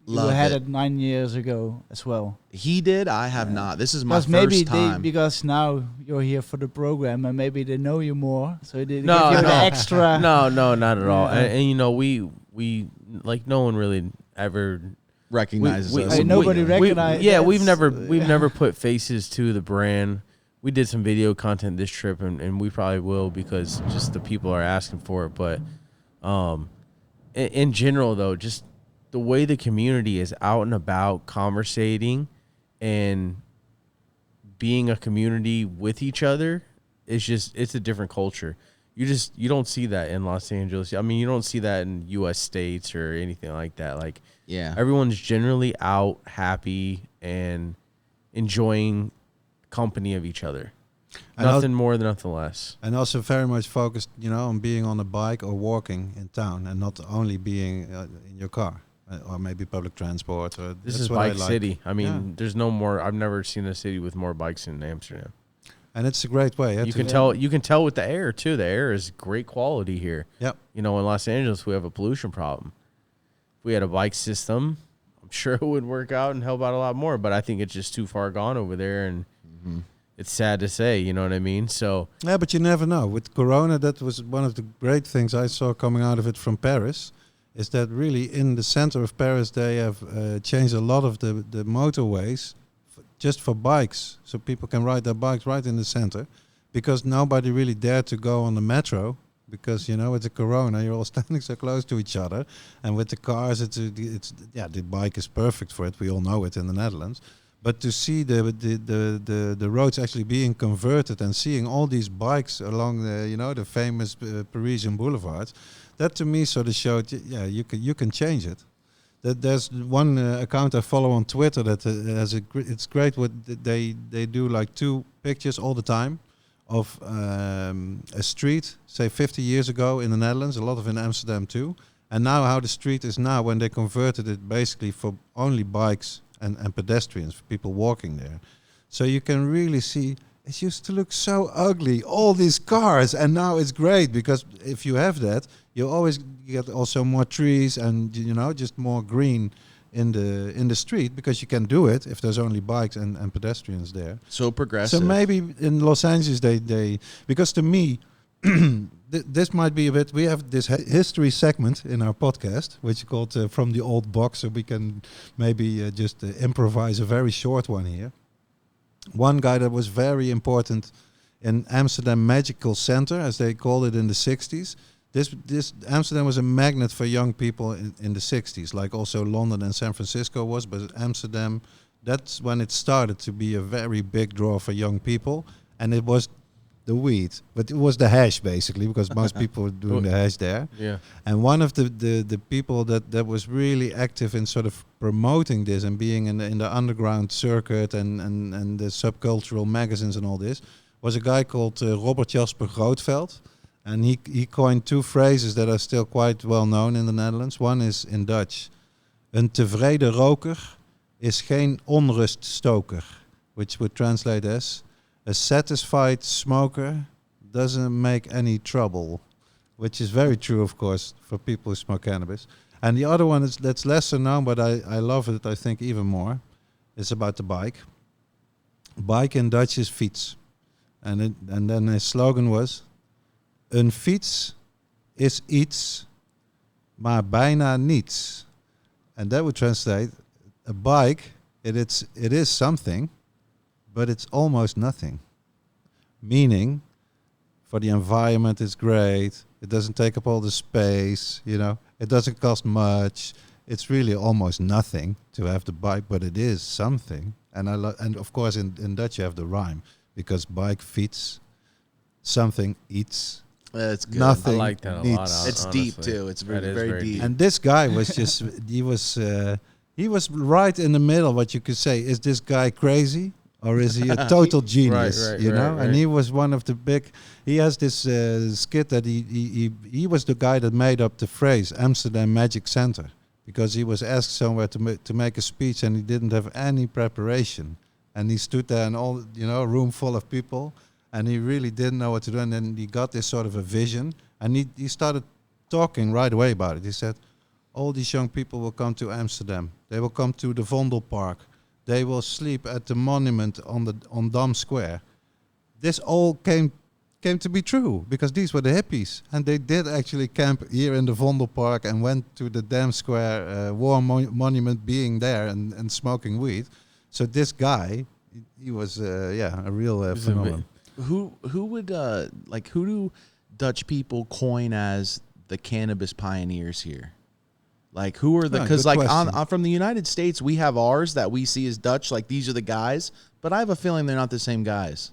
Love had it. it 9 years ago as well? He did. I have not. This is my Because first maybe time. because now you're here for the program and maybe they know you more, so they give No, you no. the extra. No, not at all. Yeah. And you know, we like no one really ever Recognizes we- us. Hey, nobody recognize- Yeah, we've that's- never put faces to the brand. We did some video content this trip, and we probably will because just the people are asking for it. But in general, though, just the way the community is out and about conversating and being a community with each other is just, it's a different culture. You don't see that in Los Angeles. I mean, you don't see that in U.S. states or anything like that. Like, Yeah. everyone's generally out, happy, and enjoying company of each other. And Nothing more than nothing less. And also very much focused, on being on a bike or walking in town, and not only being in your car or maybe public transport. Or This that's is what I bike like. city. I mean, Yeah. there's no more. I've never seen a city with more bikes in Amsterdam. And it's a great way. You can tell. You can tell with the air too. The air is great quality here. Yep. In Los Angeles, we have a pollution problem. If we had a bike system, I'm sure it would work out and help out a lot more. But I think it's just too far gone over there, and it's sad to say. You know what I mean? So Yeah, but you never know. With Corona, that was one of the great things I saw coming out of it from Paris, is that really in the center of Paris they have changed a lot of the motorways just for bikes, so people can ride their bikes right in the center, because nobody really dared to go on the metro, because with the Corona you're all standing so close to each other, and with the cars it's the bike is perfect for it. We all know it in the Netherlands. But to see the roads actually being converted and seeing all these bikes along the famous Parisian boulevards, that to me sort of showed you can change it. That there's one account I follow on Twitter that has it's great what they do, like 2 pictures all the time of a street, say 50 years ago in the Netherlands, a lot of in Amsterdam too, and now how the street is now when they converted it basically for only bikes and pedestrians, for people walking there. So you can really see it used to look so ugly, all these cars, and now it's great, because if you have that, you always get also more trees and just more green in the street, because you can do it if there's only bikes and pedestrians there. So progressive. So maybe in Los Angeles they because to me this might be a bit. We have this history segment in our podcast, which is called From the Old Box, so we can maybe just improvise a very short one here. One guy that was very important in Amsterdam Magical Center, as they called it in the 60s. This Amsterdam was a magnet for young people in the 60s, like also London and San Francisco was, but Amsterdam, that's when it started to be a very big draw for young people, and it was the weed, but it was the hash basically, because most people were doing the hash there. yeah, And one of the people that was really active in sort of promoting this and being in the underground circuit and the subcultural magazines and all this was a guy called Robert Jasper Grootveld. And he coined 2 phrases that are still quite well known in the Netherlands. One is in Dutch: een tevreden roker is geen onruststoker, which would translate as a satisfied smoker doesn't make any trouble, which is very true, of course, for people who smoke cannabis. And the other one that's lesser known, but I love it, I think, even more, is about the bike. Bike in Dutch is fiets. And then his slogan was: een fiets is iets, maar bijna niets. And that would translate: a bike, it is something, but it's almost nothing. Meaning, for the environment it's great, it doesn't take up all the space, it doesn't cost much. It's really almost nothing to have the bike, but it is something. And of course in Dutch you have the rhyme, because bike fiets, something eats, That's good. nothing I like that a needs. lot. It's honestly. deep too. It's That is very deep. And this guy was just he was right in the middle. What you could say, is this guy crazy or is he a total genius? Right. And he was one of the big. He has this skit that he was the guy that made up the phrase Amsterdam Magic Center, because he was asked somewhere to make a speech and he didn't have any preparation, and he stood there and all a room full of people, and he really didn't know what to do, and then he got this sort of a vision, and he started talking right away about it. He said, all these young people will come to Amsterdam. They will come to the Vondelpark. They will sleep at the monument on Dam Square. This all came to be true because these were the hippies, and they did actually camp here in the Vondelpark and went to the Dam Square war monument, being there and smoking weed. So this guy, he was a real phenomenon. Who would who do Dutch people coin as the cannabis pioneers here? Like, who are the, because like on from the United States, we have ours that we see as Dutch, like these are the guys, but I have a feeling they're not the same guys.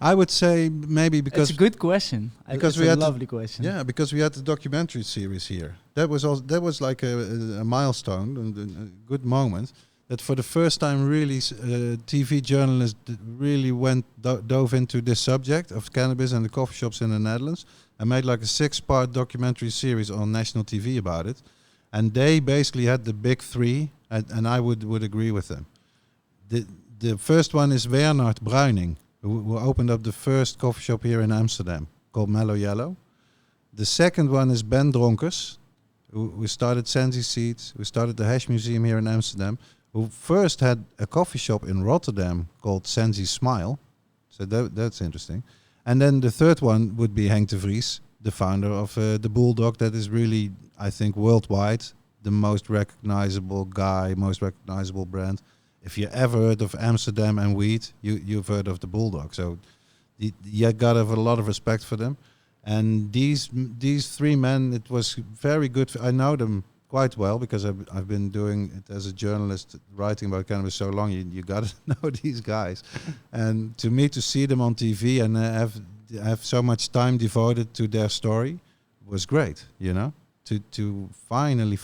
I would say maybe because It's a good question. because It's we a had to- lovely question. yeah, because we had the documentary series here. That was like a milestone and a good moment. That for the first time, really, TV journalists really dove into this subject of cannabis and the coffee shops in the Netherlands, and made like a 6-part documentary series on national TV about it. And they basically had the big three, and I would agree with them. The first one is Bernard Bruining, who opened up the first coffee shop here in Amsterdam called Mellow Yellow. The second one is Ben Dronkers, who started Sensi Seeds, who started the Hash Museum here in Amsterdam, who first had a coffee shop in Rotterdam called Sensi Smile. So that's interesting. And then the third one would be Henk Devries, the founder of the Bulldog, that is really, I think, worldwide, the most recognizable guy, most recognizable brand. If you ever heard of Amsterdam and weed, you've heard of the Bulldog. So you got to have a lot of respect for them. And these three men, it was very good. I know them quite well because I've been doing it as a journalist, writing about cannabis so long. You got to know these guys. And to see them on TV and have so much time devoted to their story was great. You know, to finally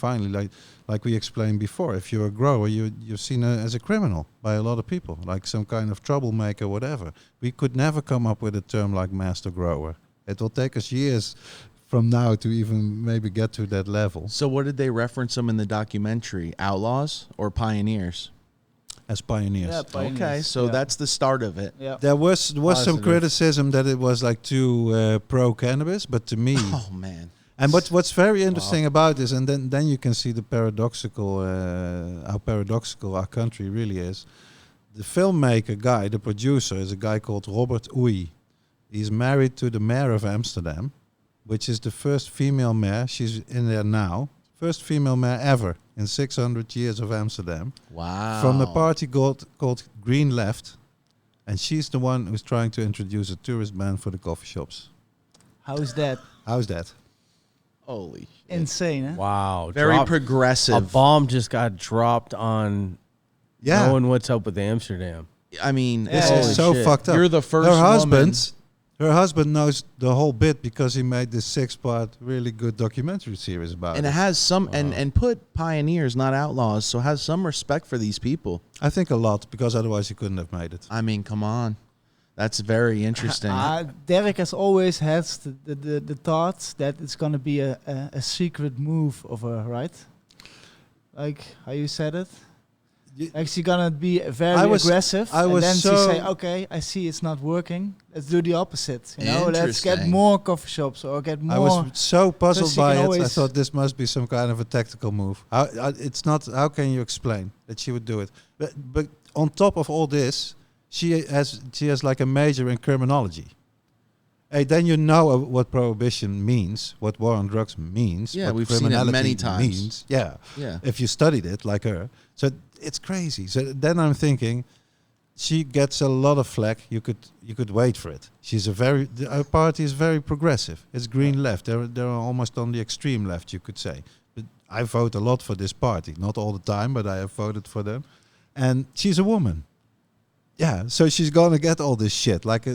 like we explained before, if you're a grower, you're seen as a criminal by a lot of people, like some kind of troublemaker, whatever. We could never come up with a term like master grower. It will take us years from now to even maybe get to that level. So what did they reference them in the documentary? Outlaws or pioneers? As pioneers. Yeah, pioneers. Okay, so Yeah. that's the start of it. Yeah. There was some Positive. criticism that it was like too pro cannabis, but to me, Oh man. and what's very interesting about this, and then you can see the paradoxical how paradoxical our country really is. The filmmaker guy, the producer, is a guy called Robert Oey. He's married to the mayor of Amsterdam, which is the first female mayor. She's in there now. First female mayor ever in 600 years of Amsterdam. Wow. From a party called Green Left. And she's the one who's trying to introduce a tourist ban for the coffee shops. How is that? How's that? Holy shit. Insane, huh? Wow. Very Dropped- progressive. A bomb just got dropped on Yeah. knowing what's up with Amsterdam. I mean, This Yeah. is Holy so shit. fucked up. You're the first Her husband knows the whole bit because he made this 6-part really good documentary series about and it. it has some and put pioneers, not outlaws, so has some respect for these people. I think a lot, because otherwise he couldn't have made it. I mean, come on. That's very interesting. Derek has always had the thoughts that it's going to be a secret move of her, right? Like how you said it? Like she's going to be very aggressive. And then she say, okay, I see it's not working. Let's do the opposite. You know, let's get Interesting. more coffee shops or get more. I was so puzzled she by can it. I always- thought this must be some kind of a tactical move. It's not. How can you explain that she would do it? But on top of all this, she has like a major in criminology. Hey, then you know what prohibition means, what war on drugs means. Yeah, what we've seen it criminality many times. means. Yeah, Yeah. if you studied it like her. So it's crazy. So then I'm thinking, she gets a lot of flack. You could wait for it. She's our party is very progressive. It's green left. They're almost on the extreme left, you could say. But I vote a lot for this party, not all the time, but I have voted for them. And she's a woman. Yeah, so she's gonna get all this shit like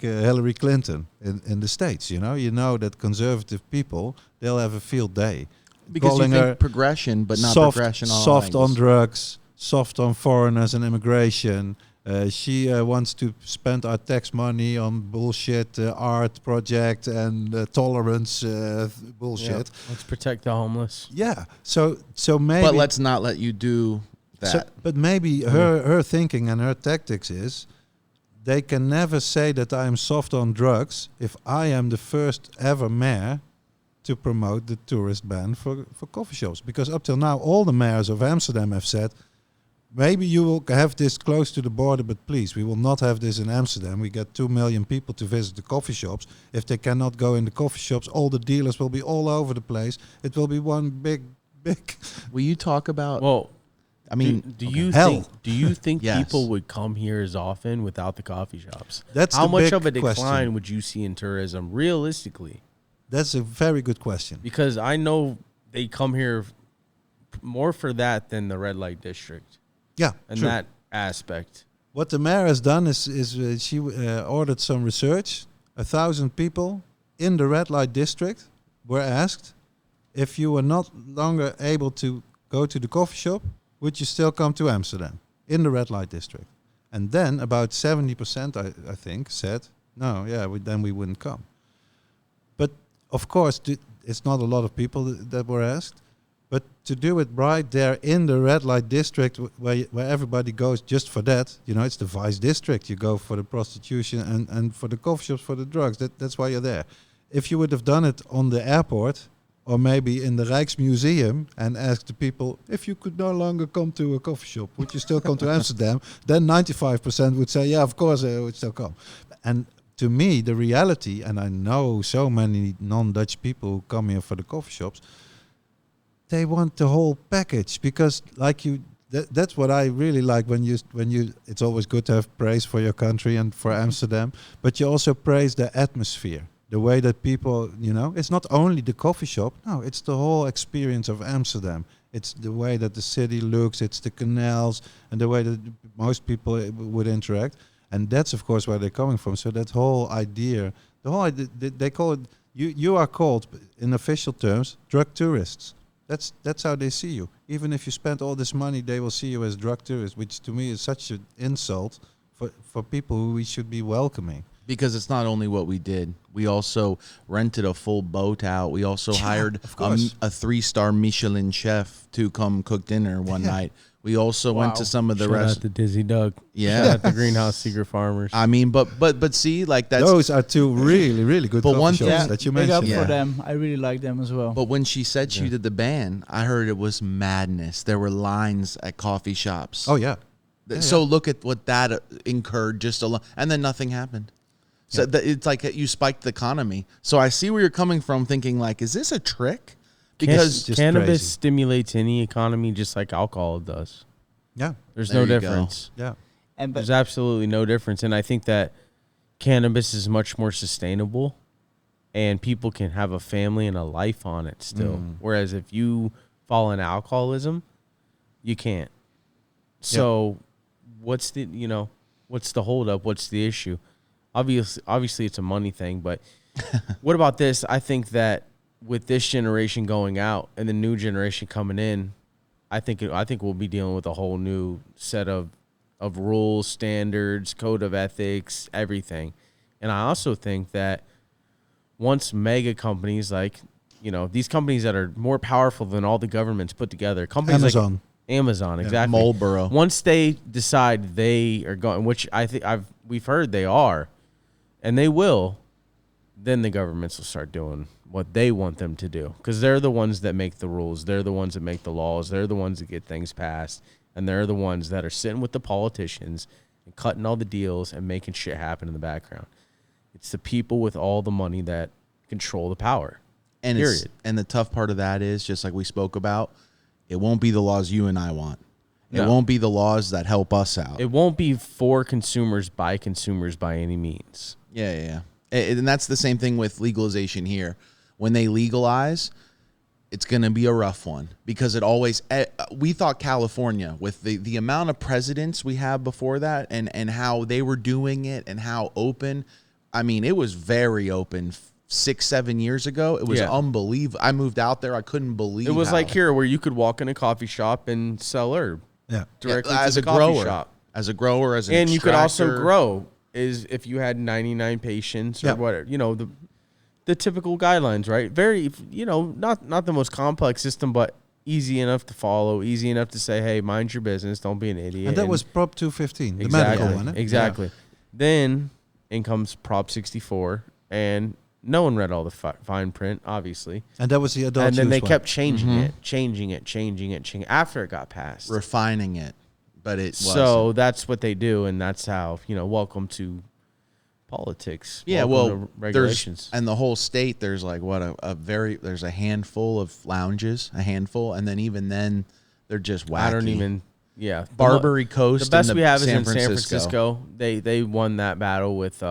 Hillary Clinton in the States. You know that conservative people, they'll have a field day. Because Calling you her think progression, but not soft, progression all soft on angles. drugs, soft on foreigners and immigration. She wants to spend our tax money on bullshit art project and tolerance bullshit. Let's protect the homeless. Yeah. So maybe. But let's not let you do that. So, but maybe her thinking and her tactics is, they can never say that I am soft on drugs if I am the first ever mayor to promote the tourist ban for coffee shops. Because up till now, all the mayors of Amsterdam have said, maybe you will have this close to the border, but please, we will not have this in Amsterdam. We get 2 million people to visit the coffee shops. If they cannot go in the coffee shops, all the dealers will be all over the place. It will be one big... Will you talk about? Well, I mean, do you Hell. think Yes. people would come here as often without the coffee shops? That's How the much big of a decline question. would you see in tourism realistically? That's a very good question. Because I know they come here more for that than the red light district Yeah, and true. that aspect. What the mayor has done is she ordered some research. 1,000 people in the red light district were asked, if you were not longer able to go to the coffee shop, would you still come to Amsterdam in the red light district? And then about 70%, I think, said, no, yeah, then we wouldn't come. But of course, it's not a lot of people that were asked. But to do it right there in the red light district where everybody goes just for that, it's the vice district. You go for the prostitution and for the coffee shops, for the drugs. That's why you're there. If you would have done it on the airport or maybe in the Rijksmuseum and asked the people, if you could no longer come to a coffee shop, would you still come to Amsterdam? Then 95% would say, yeah, of course I would still come. And to me, the reality, and I know so many non-Dutch people who come here for the coffee shops, they want the whole package because, that's what I really like when you. It's always good to have praise for your country and for Amsterdam, but you also praise the atmosphere, the way that people, it's not only the coffee shop. No, it's the whole experience of Amsterdam. It's the way that the city looks. It's the canals and the way that most people would interact, and that's of course where they're coming from. So that whole idea, they call it. You are called in official terms drug tourists. That's how they see you. Even if you spend all this money, they will see you as drug tourists, which to me is such an insult for people who we should be welcoming. Because it's not only what we did. We also rented a full boat out. We also hired a 3-star Michelin chef to come cook dinner one night. We also went to some of the Shout out rest. to Dizzy Doug. Yeah, Shout out to Greenhouse Secret Farmers. I mean, but see, like that's those are two really really good coffee shops Yeah, that you big up mentioned. for them. I really like them as well. But when she said she did the ban, I heard it was madness. There were lines at coffee shops. Oh yeah. So look at what that incurred just alone, and then nothing happened. So it's like you spiked the economy. So I see where you're coming from, thinking like, is this a trick? Because just cannabis crazy. stimulates any economy just like alcohol does. Yeah. There's There no you go. difference. Yeah. There's absolutely no difference. And I think that cannabis is much more sustainable and people can have a family and a life on it still. Whereas if you fall into alcoholism, you can't. So what's the holdup? What's the issue? Obviously it's a money thing, but what about this? I think that with this generation going out and the new generation coming in, I think we'll be dealing with a whole new set of rules, standards, code of ethics, everything. And I also think that once mega companies like, these companies that are more powerful than all the governments put together, companies Amazon. like Amazon, exactly. Marlboro. Once they decide they are going, which I think we've heard they are, and they will, then the governments will start doing what they want them to do because they're the ones that make the rules. They're the ones that make the laws. They're the ones that get things passed, and they're the ones that are sitting with the politicians and cutting all the deals and making shit happen in the background. It's the people with all the money that control the power. And period. And the tough part of that is, just like we spoke about, it won't be the laws you and I want. It No. won't be the laws that help us out. It won't be for consumers by any means. Yeah. And that's the same thing with legalization here. When they legalize, it's going to be a rough one because it always, we thought California with the amount of presidents we have before that and how they were doing it and how open. I mean, it was very open 6-7 years ago. It was unbelievable. I moved out there. I couldn't believe It was how- like here where you could walk in a coffee shop and sell herb directly as to a the coffee grower, shop. as a grower, as an And you could also extractor. grow is if you had 99 patients or whatever, the typical guidelines, right? Very, not the most complex system, but easy enough to follow, easy enough to say, hey, mind your business, don't be an idiot. And that was Prop 215, the exactly, medical one. Eh? Exactly. Then in comes Prop 64, and no one read all the fine print, obviously. And that was the adult And then use they one. kept changing it after it got passed. refining it, but it So wasn't. that's what they do, and that's how, welcome to politics. Yeah, welcome well, to regulations. and the whole state, there's like there's a handful of lounges, and then even then, they're just wacky. I don't even, Barbary Coast. The best and we have is San in San Francisco. They won that battle with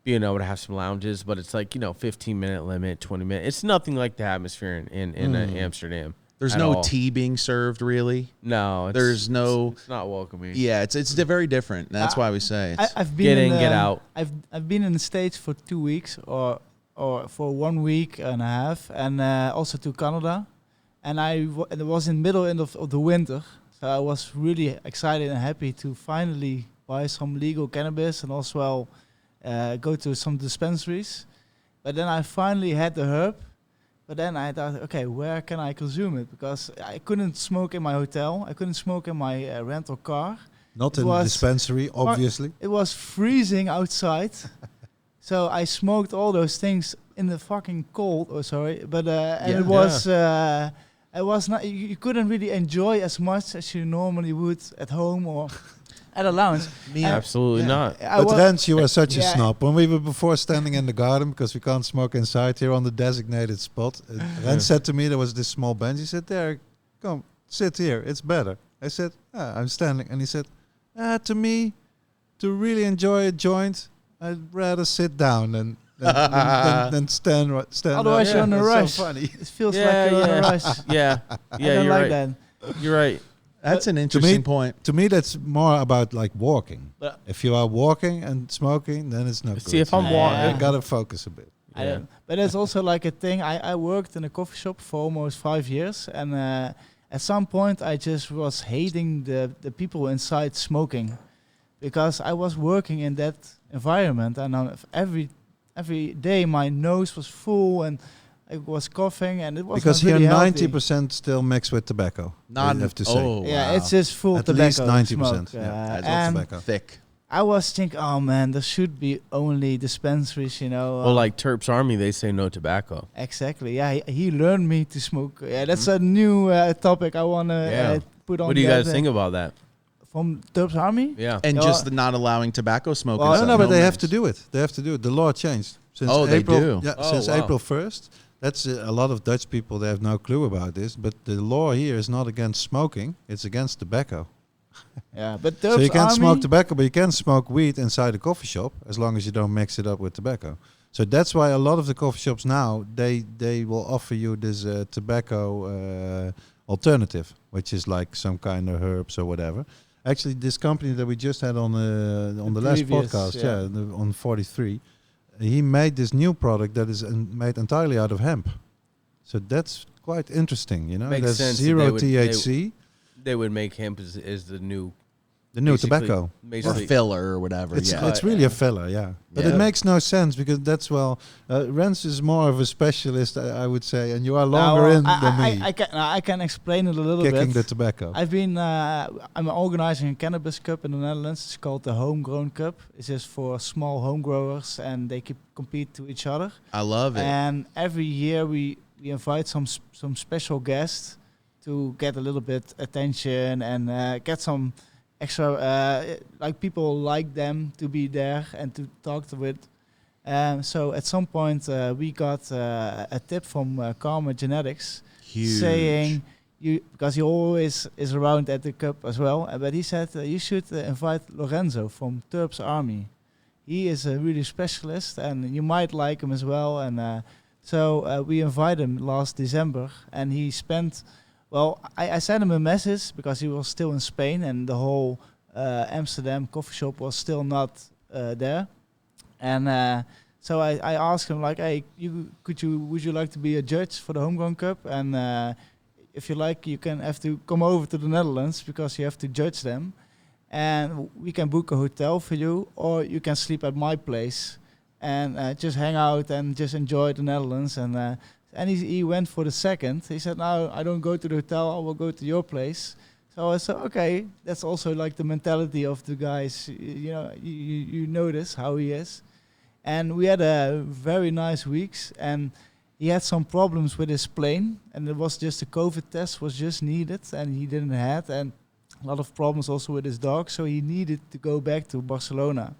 being able to have some lounges, but it's like 15-minute limit, 20 minutes. It's nothing like the atmosphere in Amsterdam. There's at no all. tea being served, really. No, There's no. It's not welcoming. Yeah, it's very different. That's why we say it's. I've been Get in, in, get out. I've been in the States for 2 weeks or for 1 week and a half, and also to Canada, and it was in middle end of the winter, so I was really excited and happy to finally buy some legal cannabis and also go to some dispensaries. But then I finally had the herb. But then I thought, okay, where can I consume it? Because I couldn't smoke in my hotel. I couldn't smoke in my rental car. Not It in the was- dispensary, obviously. It was freezing outside. So I smoked all those things in the fucking cold. Oh, sorry. But and it was not, you couldn't really enjoy as much as you normally would at home or at a lounge. Absolutely not. But Rens, you were such a yeah. snob. When we were before standing in the garden, because we can't smoke inside here on the designated spot, Rens said to me, there was this small bench. He said, there, come, sit here. It's better. I said, I'm standing. And he said, to me, to really enjoy a joint, I'd rather sit down than stand. Otherwise up. you're on a That's rush. So funny. It feels like you're on a rush. Yeah, I yeah, don't you're like right. that. You're right. That's an interesting point. To me, that's more about like walking. But- If you are walking and smoking, then it's not good. See, if I'm walking- you gotta focus a bit. I don't, but it's also like a thing. I worked in a coffee shop for almost 5 years, and at some point I just was hating the people inside smoking, because I was working in that environment, and every day my nose was full and I was coughing, and it was Because not here really healthy. 90% still mixed with tobacco. Not you have to say. Oh, Yeah, wow. it's just full At tobacco. least 90%. smoke. Yeah, that's and tobacco. thick. I was thinking, oh man, there should be only dispensaries, you know. Well, like Terps Army, they say no tobacco. Exactly. Yeah, he learned me to smoke. Yeah, that's a new topic I want to Yeah. put on. What do you the guys other- think about that? From Terps Army? Yeah. And Yeah. just not allowing tobacco smoke. Well, and No, stuff. but they have nice. to do it. They have to do it. The law changed. Since Oh, they April, do? Yeah, Oh, since wow. April 1st. That's a lot of Dutch people. They have no clue about this. But the law here is not against smoking. It's against tobacco. Yeah, but Terps So you can't Army, smoke tobacco, but you can smoke weed inside a coffee shop as long as you don't mix it up with tobacco. So that's why a lot of the coffee shops now, they will offer you this tobacco alternative, which is like some kind of herbs or whatever. Actually, this company that we just had on the last previous, podcast, yeah. on 43, he made this new product that is made entirely out of hemp. So that's quite interesting, you know. Makes There's sense that zero they would- THC, They would make hemp as the new the new basically- tobacco. Or Basically, filler or whatever. It's yeah. it's really a filler, yeah. But Yeah. it makes no sense because that's Rens is more of a specialist, I would say, and you are longer in than me, I can explain it a little kicking the bit. tobacco. I've been I'm organizing a cannabis cup in the Netherlands. It's called the Homegrown Cup. It's just for small home growers, and they compete to each other. I love it. And every year we invite some special guests to get a little bit attention and get some extra like people like them to be there and to talk to it. So at some point we got a tip from Karma Genetics Huge. saying because he always is around at the cup as well, but he said you should invite Lorenzo from Terps Army. He is a really specialist and you might like him as well. And so we invited him last December, and he spent. Well, I sent him a message because he was still in Spain, and the whole Amsterdam coffee shop was still not there. And so I asked him like, "Hey, would you like to be a judge for the Homegrown Cup? And if you like, you can have to come over to the Netherlands because you have to judge them, and we can book a hotel for you, or you can sleep at my place and just hang out and just enjoy the Netherlands." And he went for the second. He said, "No, I don't go to the hotel. I will go to your place." So I said, "Okay, that's also like the mentality of the guys. You know, you notice how he is." And we had a very nice weeks. And he had some problems with his plane, and it was just a COVID test was just needed, and he didn't have, and a lot of problems also with his dog. So he needed to go back to Barcelona.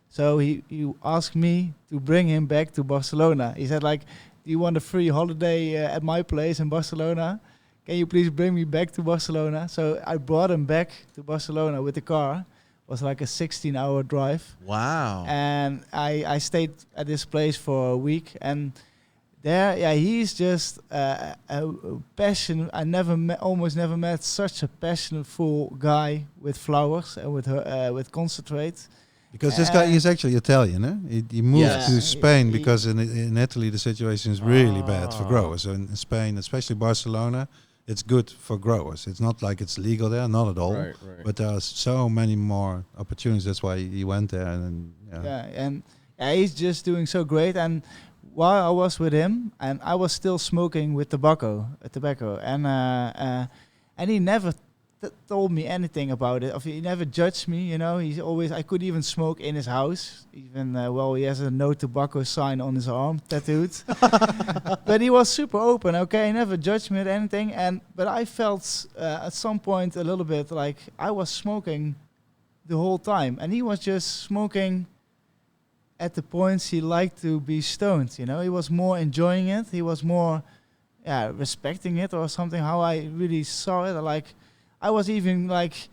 So he asked me to bring him back to Barcelona. He said like, "Do you want a free holiday at my place in Barcelona? Can you please bring me back to Barcelona?" So I brought him back to Barcelona with the car. It was like a 16-hour drive. Wow. And I stayed at this place for a week. And he's just a passionate. I almost never met such a passionate-full guy with flowers and with concentrate. Because this guy is actually Italian, eh? He moved Yes. to Spain because in Italy the situation is really bad for growers. So in Spain, especially Barcelona, it's good for growers. It's not like it's legal there, not at all. Right. But there are so many more opportunities. That's why he went there. And He's just doing so great. And while I was with him, and I was still smoking with tobacco, and he never told me anything about it. Or he never judged me. He's always. I could even smoke in his house. Even he has a no tobacco sign on his arm tattooed. But he was super open. Okay, he never judged me at anything. But I felt at some point a little bit like I was smoking the whole time, and he was just smoking at the points he liked to be stoned. He was more enjoying it. He was more, respecting it or something. How I really saw it, like. I was even like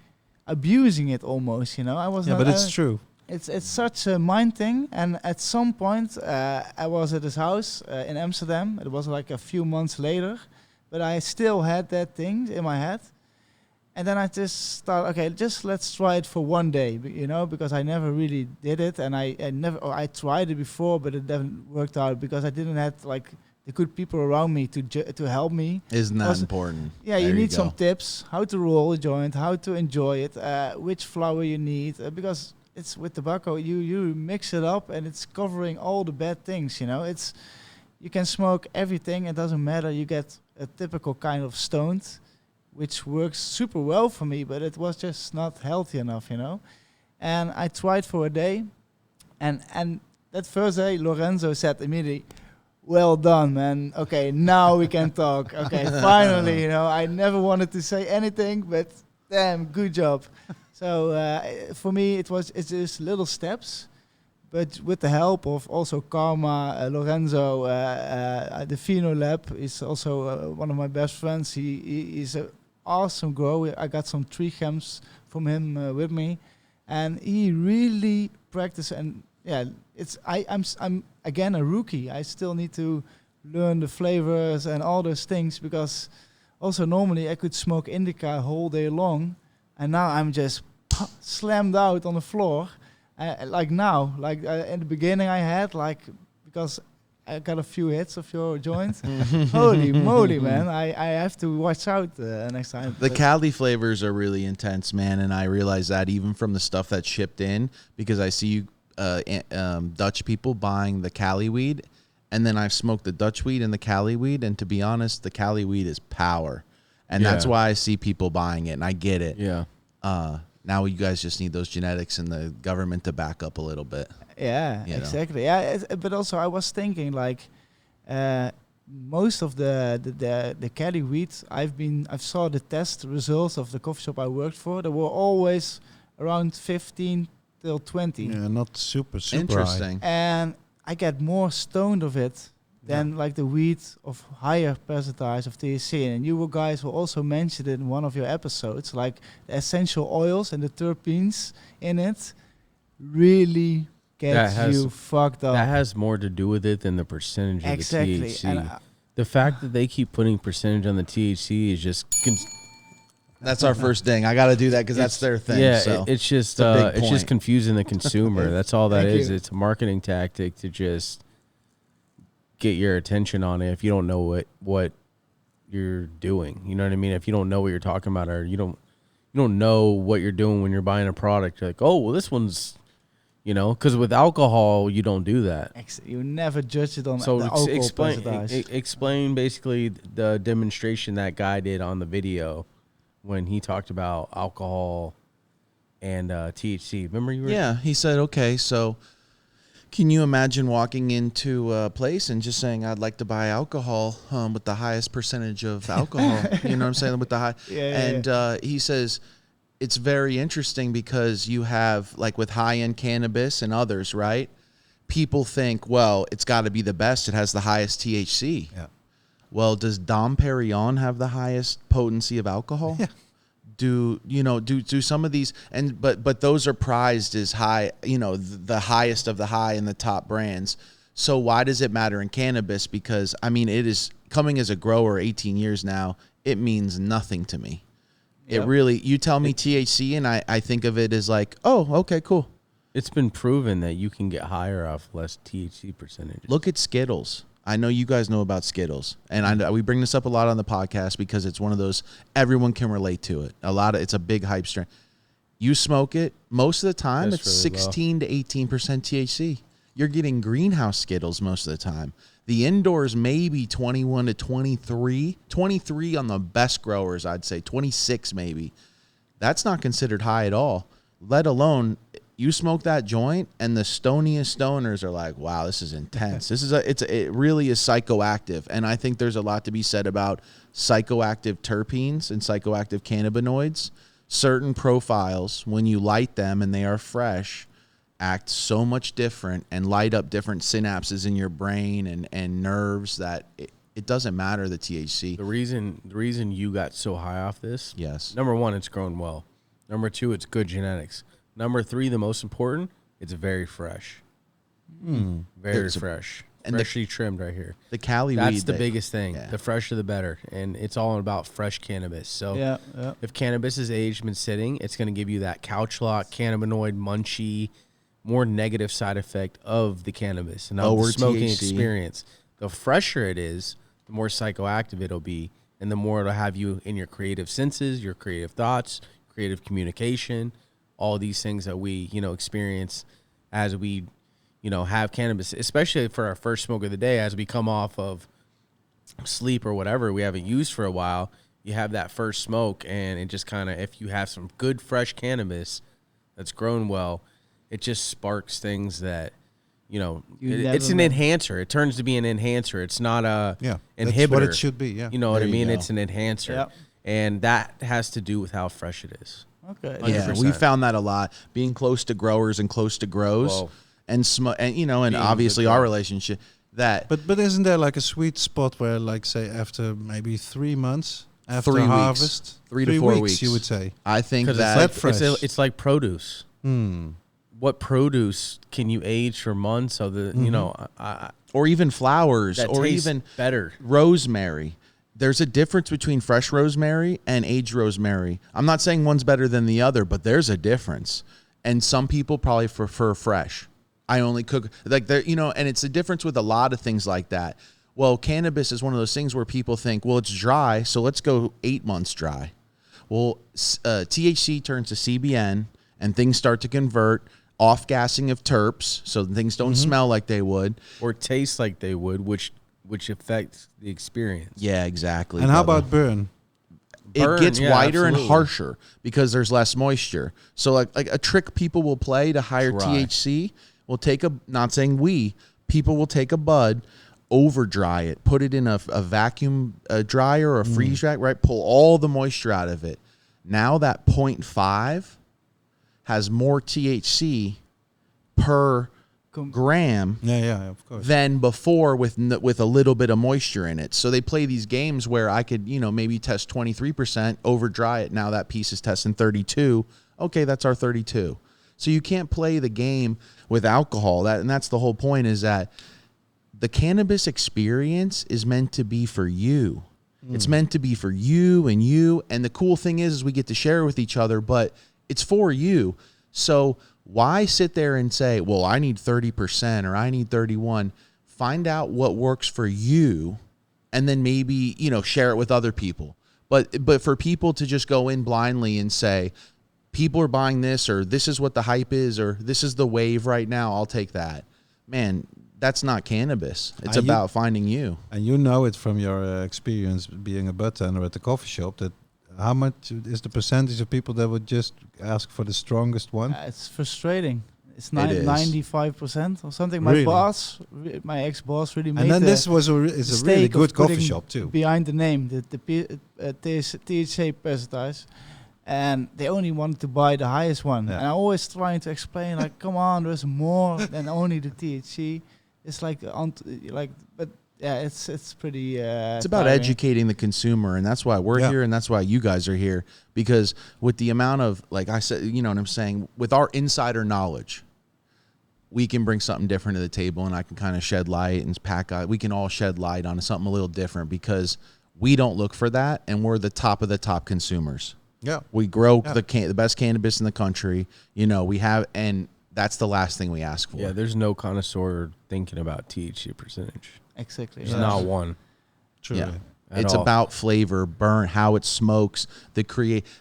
abusing it almost, I was. Yeah, but it's true. It's such a mind thing. And at some point, I was at his house in Amsterdam. It was like a few months later, but I still had that thing in my head. And then I just thought, okay, let's try it for one day, because I never really did it, and I tried it before, but it never worked out because I didn't have like the good people around me to help me. Isn't that important? Yeah, you need some tips, how to roll a joint, how to enjoy it, which flower you need, because it's with tobacco, you mix it up and it's covering all the bad things, you can smoke everything, it doesn't matter, you get a typical kind of stoned, which works super well for me, but it was just not healthy enough, And I tried for a day, and that first day, Lorenzo said immediately, "Well done, man. Okay, now we can talk. Okay, finally, I never wanted to say anything, but damn, good job." So for me, it's just little steps, but with the help of also Karma, Lorenzo, the Pheno Lab is also one of my best friends. He is an awesome grower. I got some tree chems from him with me, and he really practiced. And I'm again a rookie. I still need to learn the flavors and all those things, because also normally I could smoke indica whole day long, and now I'm just slammed out on the floor. Like now, in the beginning I had because I got a few hits of your joint. Holy moly, man! I have to watch out next time. The Cali flavors are really intense, man, and I realize that even from the stuff that's shipped in, because I see you Dutch people buying the Cali weed, and then I've smoked the Dutch weed and the Cali weed, and to be honest, the Cali weed is power, and that's why I see people buying it, and I get it. Yeah. Now you guys just need those genetics and the government to back up a little bit. Yeah, exactly. Yeah, but also I was thinking most of the Cali weed I saw the test results of the coffee shop I worked for. They were always around 15 till 20. Yeah, not super interesting. high. And I get more stoned of it than like the weed of higher percentage of THC. And you guys will also mention it in one of your episodes, like the essential oils and the terpenes in it really gets you fucked up. That has more to do with it than the percentage of the THC. And the fact that they keep putting percentage on the THC is just... That's our first thing. I got to do that because that's their thing. Yeah, so it's just it's just confusing the consumer. That's all that is. You. It's a marketing tactic to just get your attention on it. If you don't know what you're doing, you know what I mean. If you don't know what you're talking about, or you don't know what you're doing when you're buying a product, you're like, oh, well, this one's, because with alcohol you don't do that. You never judge it on so the alcohol explain basically the demonstration that guy did on the video when he talked about alcohol and THC. Remember you were... Yeah, he said, okay, so can you imagine walking into a place and just saying, I'd like to buy alcohol with the highest percentage of alcohol? You know what I'm saying? With the high. He says, it's very interesting because you have, like with high-end cannabis and others, right? People think, well, it's got to be the best. It has the highest THC. Yeah. Well, does Dom Perignon have the highest potency of alcohol? Yeah. Do some of these, but those are prized as high, the highest of the high in the top brands. So why does it matter in cannabis? Because, I mean, it is coming as a grower 18 years now. It means nothing to me. Yep. It really, you tell me THC and I think of it as like, oh, okay, cool. It's been proven that you can get higher off less THC percentages. Look at Skittles. I know you guys know about Skittles, and we bring this up a lot on the podcast because it's one of those, everyone can relate to it. It's a big hype strain. You smoke it, most of the time That's it's really 16 to 18% THC. You're getting greenhouse Skittles most of the time. The indoors maybe 21 to 23. 23 on the best growers, I'd say. 26 maybe. That's not considered high at all, let alone you smoke that joint and the stoniest stoners are like, wow, this is intense. It really is psychoactive. And I think there's a lot to be said about psychoactive terpenes and psychoactive cannabinoids. Certain profiles, when you light them and they are fresh, act so much different and light up different synapses in your brain and nerves that it doesn't matter the THC. The reason you got so high off this, Yes. number one, it's grown well. Number two, it's good genetics. Number three, the most important, it's very fresh. Very fresh. and Freshly trimmed right here. The Cali That's weed. the biggest thing. Yeah. The fresher, the better. And it's all about fresh cannabis. So Yeah. if cannabis is aged and sitting, it's going to give you that couch lock, cannabinoid, munchy, more negative side effect of the cannabis and of the Lower smoking THC. experience. The fresher it is, the more psychoactive it'll be, and the more it'll have you in your creative senses, your creative thoughts, creative communication, all these things that we, experience as we, have cannabis, especially for our first smoke of the day, as we come off of sleep or whatever we haven't used for a while. You have that first smoke, and it just kind of, if you have some good fresh cannabis that's grown well, it just sparks things that, it's an enhancer. It turns to be an enhancer. It's not a inhibitor. That's what it should be. Yeah. You know what I There you mean? go. It's an enhancer. Yep. And that has to do with how fresh it is. Okay. Yeah, 100%. we found that a lot. Being close to growers and close to grows, Whoa. and and Being obviously the our grower. relationship. That But isn't there like a sweet spot where, like, say, after maybe 3 months after 3 weeks. harvest, 3 to 4 weeks, weeks. you would say. I think Because that it's, fresh. it's like produce. What produce can you age for months? So that or even flowers, that or tastes even better. rosemary. There's a difference between fresh rosemary and aged rosemary. I'm not saying one's better than the other, but there's a difference. And some people probably prefer fresh. I only cook like there, and it's a difference with a lot of things like that. Well, cannabis is one of those things where people think, well, it's dry, so let's go 8 months dry. Well, THC turns to CBN, and things start to convert. Off-gassing of terps, so things don't smell like they would. Or taste like they would, which affects the experience. Yeah, exactly. And how brother. about burn? It Burn, gets yeah, whiter absolutely. and harsher because there's less moisture. So like a trick people will play to higher Dry. THC will take not saying people will take a bud, over dry it, put it in a vacuum dryer or a freeze dry, right? Pull all the moisture out of it. Now that 0.5 has more THC per gram Yeah, of course. than before with a little bit of moisture in it. So they play these games where I could, maybe test 23%, over dry it. Now that piece is testing 32. Okay, that's our 32. So you can't play the game with alcohol. And that's the whole point, is that the cannabis experience is meant to be for you. It's meant to be for you. And the cool thing is we get to share it with each other, but it's for you. So why sit there and say, well, I need 30% or I need 31? Find out what works for you, and then maybe, share it with other people. But for people to just go in blindly and say, people are buying this, or this is what the hype is, or this is the wave right now, I'll take that. Man, that's not cannabis. It's about finding you. And you know it from your experience being a bartender at the coffee shop, that how much is the percentage of people that would just ask for the strongest one? It's frustrating. It's It is. 95% or something. My Really? my ex-boss really made And then the this was is a really mistake good of coffee putting shop too. behind the name, the THC percentage. And they only wanted to buy the highest one. Yeah. And I always trying to explain, like, come on, there's more than only the THC. It's like, but yeah, it's pretty. It's about tiring. educating the consumer, and that's why we're Yeah. here, and that's why you guys are here. Because with the amount of, like I said, you know what I'm saying, with our insider knowledge, we can bring something different to the table, and I can kind of shed light, and we can all shed light on something a little different, because we don't look for that, and we're the top of the top consumers. Yeah. We grow the best cannabis in the country. We have, and that's the last thing we ask for. Yeah, there's no connoisseur thinking about THC percentage. Exactly. There's not one. True. Yeah. At It's all. about flavor, burn, how it smokes, And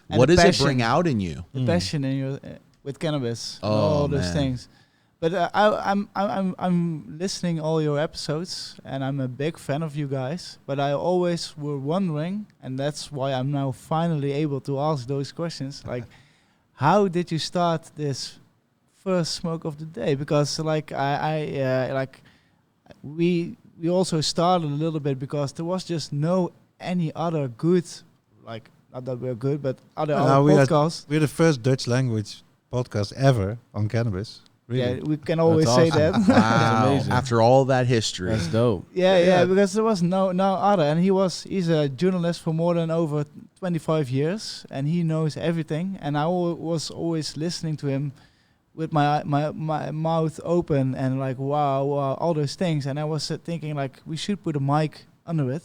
what the does it passion. bring out in you? The passion in your with cannabis, and Oh, all those man. things. But I'm listening all your episodes, and I'm a big fan of you guys. But I always were wondering, and that's why I'm now finally able to ask those questions. Like, how did you start this first smoke of the day? Because we also started a little bit because there was just no any other good, like, not that we're good, but other podcasts. We're the first Dutch language podcast ever on cannabis. Really. Yeah, we can always say awesome. that. Wow. amazing. After all that history. That's dope. Yeah, because there was no other, and he's a journalist for more than over 25 years, and he knows everything. And I was always listening to him with my mouth open and like wow, all those things. And I was thinking like we should put a mic under it,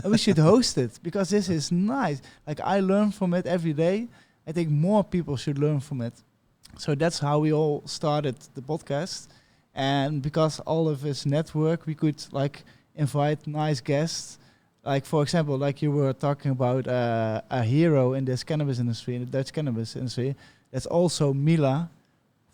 and we should host it because this is nice. Like I learn from it every day. I think more people should learn from it. So that's how we all started the podcast. And because all of us network, we could like invite nice guests. Like for example, like you were talking about a hero in this cannabis industry, in the Dutch cannabis industry. That's also Mila.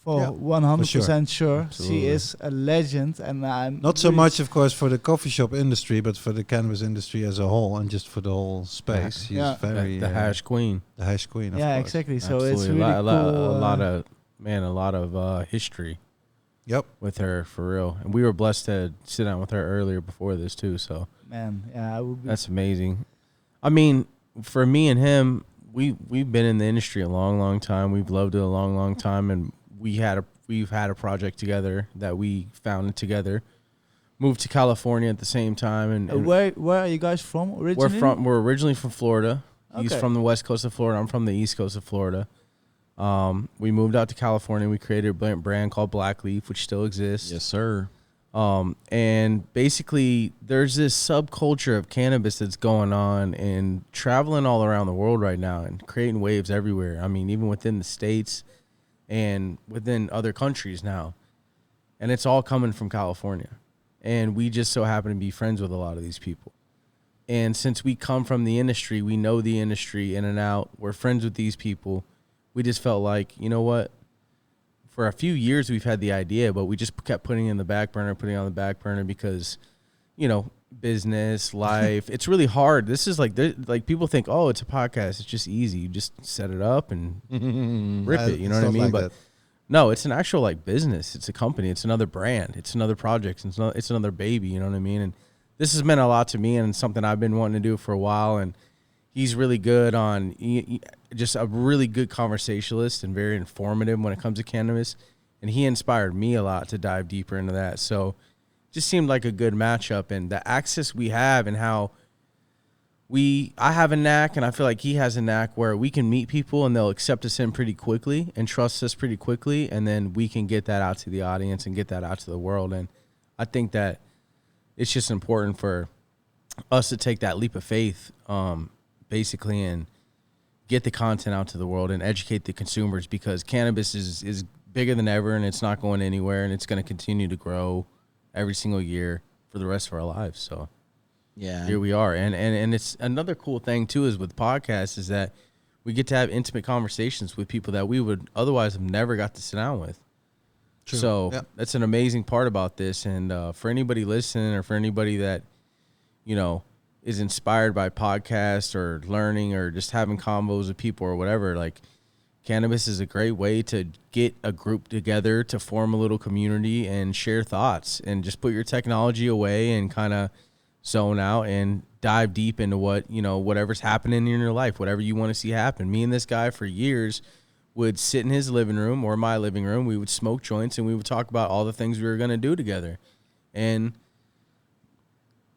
For 100% sure. Absolutely. She is a legend, and I'm Not so really much, of course, for the coffee shop industry, but for the cannabis industry as a whole, and just for the whole space. She's Yeah. very The hash queen. the hash queen. Of yeah, course. exactly. So Absolutely. it's really cool. a lot of history Yep. with her, for real. And we were blessed to sit down with her earlier before this too. So Man, yeah, I would be. that's amazing. I mean, for me and him, we've been in the industry a long time. We've loved it a long time, and we've had a project together that we founded together. Moved to California at the same time, and Where are you guys from originally? we're originally from Florida. He's Okay. from the west coast of Florida. I'm from the east coast of Florida. We moved out to California. We created a brand called BlackLeaf, which still exists. Yes, sir. And basically, there's this subculture of cannabis that's going on and traveling all around the world right now and creating waves everywhere. I mean, even within the States and within other countries now. And it's all coming from California. And we just so happen to be friends with a lot of these people. And since we come from the industry, we know the industry in and out. We're friends with these people. We just felt like, you know what? For a few years, we've had the idea, but we just kept putting it on the back burner because, you know, business, life. It's really hard. This is like people think, oh, it's a podcast. It's just easy. You just set it up and rip it. You know what I mean? But no, it's an actual like business. It's a company. It's another brand. It's another project. It's another baby. You know what I mean? And this has meant a lot to me and something I've been wanting to do for a while. And he's really good on just a really good conversationalist and very informative when it comes to cannabis. And he inspired me a lot to dive deeper into that. So it just seemed like a good matchup, and the access we have and how I have a knack, and I feel like he has a knack where we can meet people and they'll accept us in pretty quickly and trust us pretty quickly. And then we can get that out to the audience and get that out to the world. And I think that it's just important for us to take that leap of faith, basically, and get the content out to the world and educate the consumers, because cannabis is bigger than ever, and it's not going anywhere, and it's going to continue to grow every single year for the rest of our lives. So Yeah. here we are. And it's another cool thing too is with podcasts is that we get to have intimate conversations with people that we would otherwise have never got to sit down with. True. So Yep. that's an amazing part about this. And for anybody listening, or for anybody that, you know, is inspired by podcasts or learning or just having combos with people or whatever, like, cannabis is a great way to get a group together to form a little community and share thoughts and just put your technology away and kind of zone out and dive deep into what, you know, whatever's happening in your life, whatever you want to see happen. Me and this guy for years would sit in his living room or my living room. We would smoke joints and we would talk about all the things we were going to do together. And,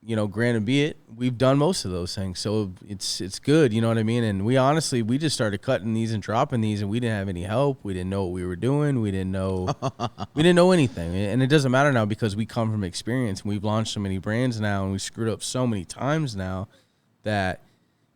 you know, granted be it, we've done most of those things. So it's good, you know what I mean? And we just started cutting these and dropping these, and we didn't have any help. We didn't know what we were doing. We didn't know anything. And it doesn't matter now because we come from experience. We've launched so many brands now, and we screwed up so many times now that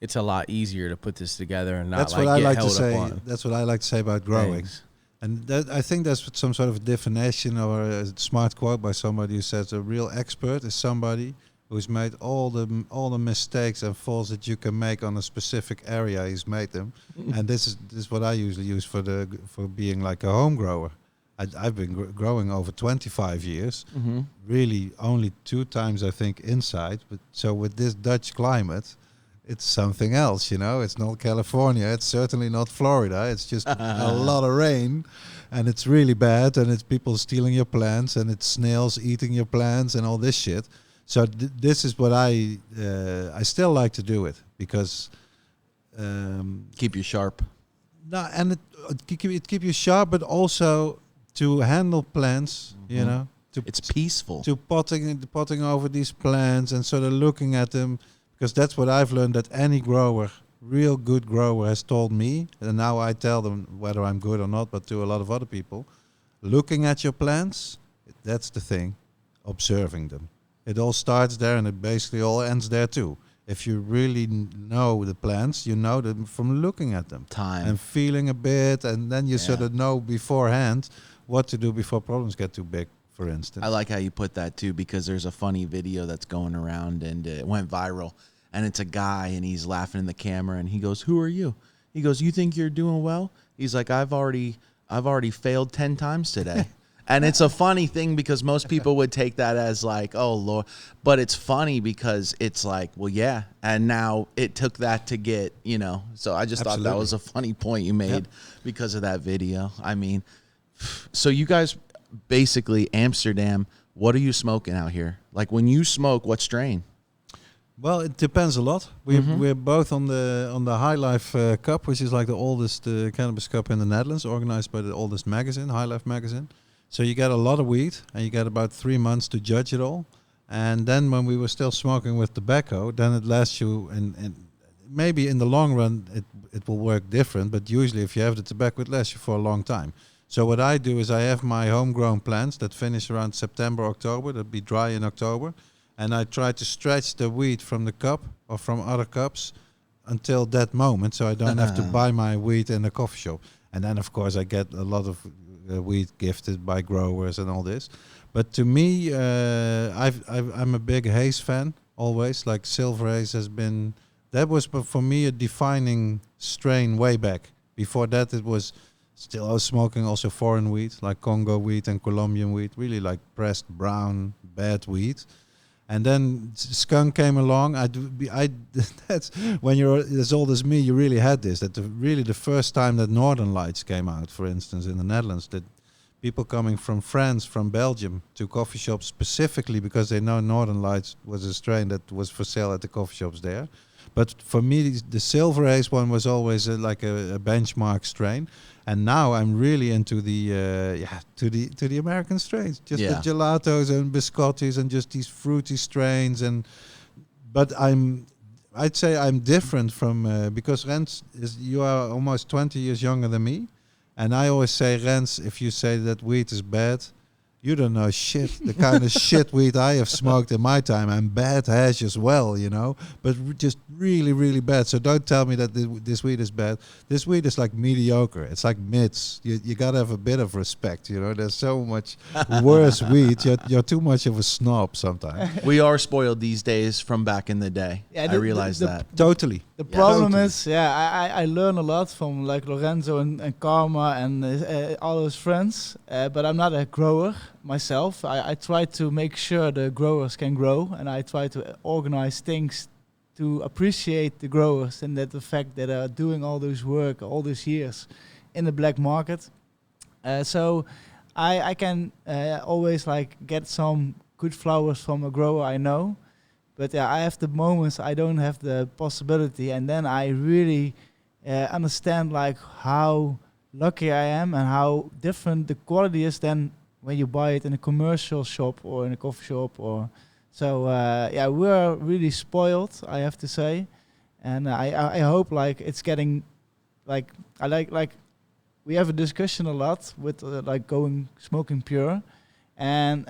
it's a lot easier to put this together and not That's like what I get like to held say. up on. That's what I like to say about growing. Things. And that, I think that's some sort of definition or a smart quote by somebody who says a real expert is somebody who's made all the mistakes and faults that you can make on a specific area. He's made them, and this is what I usually use for being like a home grower. I've been growing over 25 years, really only 2 times I think inside. But so with this Dutch climate, it's something else, you know. It's not California. It's certainly not Florida. It's just a lot of rain, and it's really bad. And it's people stealing your plants, and it's snails eating your plants, and all this shit. So this is what I still like to do it because Keep you sharp. no, and it keep you sharp, but also to handle plants, you know. It's peaceful. To potting over these plants and sort of looking at them. Because that's what I've learned, that any grower, real good grower, has told me, and now I tell them whether I'm good or not, but to a lot of other people, looking at your plants, that's the thing, observing them. It all starts there, and it basically all ends there too. If you really know the plants, you know them from looking at them. Time. And feeling a bit, and then you sort of know beforehand what to do before problems get too big, for instance. I like how you put that too, because there's a funny video that's going around and it went viral. And it's a guy and he's laughing in the camera and he goes, "Who are you?" He goes, "You think you're doing well?" He's like, I've already failed 10 times today." And it's a funny thing because most people would take that as like, "Oh Lord," but it's funny because it's like, well, yeah. And now it took that to get, you know, so I just thought that was a funny point you made because of that video. I mean, so you guys basically Amsterdam, what are you smoking out here? Like when you smoke, what strain? Well, it depends a lot. We're both on the High Life Cup, which is like the oldest cannabis cup in the Netherlands, organized by the oldest magazine, High Life magazine. So you get a lot of weed, and you get about 3 months to judge it all. And then when we were still smoking with tobacco, then it lasts you, and maybe in the long run it will work different, but usually if you have the tobacco, it lasts you for a long time. So what I do is I have my homegrown plants that finish around September, October, that be dry in October. And I try to stretch the weed from the cup or from other cups until that moment, so I don't have to buy my weed in a coffee shop. And then, of course, I get a lot of weed gifted by growers and all this. But to me, I'm a big haze fan always. Like Silver Haze has been, that was for me a defining strain way back. Before that, it was still I was smoking also foreign weed like Congo weed and Colombian weed, really like pressed brown bad weed. And then skunk came along. That's when you're as old as me. You really had this. That the first time that Northern Lights came out, for instance, in the Netherlands, that people coming from France, from Belgium, to coffee shops specifically because they know Northern Lights was a strain that was for sale at the coffee shops there. But for me, the Silver Haze one was always like a benchmark strain. And now I'm really into the to the American strains, just the gelatos and biscottis and just these fruity strains. But I'd say I'm different from because Rens you are almost 20 years younger than me, and I always say, Rens, if you say that weed is bad, you don't know shit. The kind of shit weed I have smoked in my time, and bad hash as well, you know, but just really, really bad. So don't tell me that this weed is bad. This weed is like mediocre. It's like mids. You gotta have a bit of respect, you know. There's so much worse weed. You're too much of a snob sometimes. We are spoiled these days from back in the day. Yeah, I realize that. Totally. The problem is, I learn a lot from like Lorenzo and Karma and all those friends, but I'm not a grower myself. I try to make sure the growers can grow, and I try to organize things to appreciate the growers and that the fact that they're doing all this work all these years in the black market. So I can always like get some good flowers from a grower I know. But I have the moments I don't have the possibility, and then I really understand like how lucky I am and how different the quality is than when you buy it in a commercial shop or in a coffee shop. Or So yeah, we're really spoiled, I have to say, and I hope like it's getting like I like we have a discussion a lot with like going smoking pure, and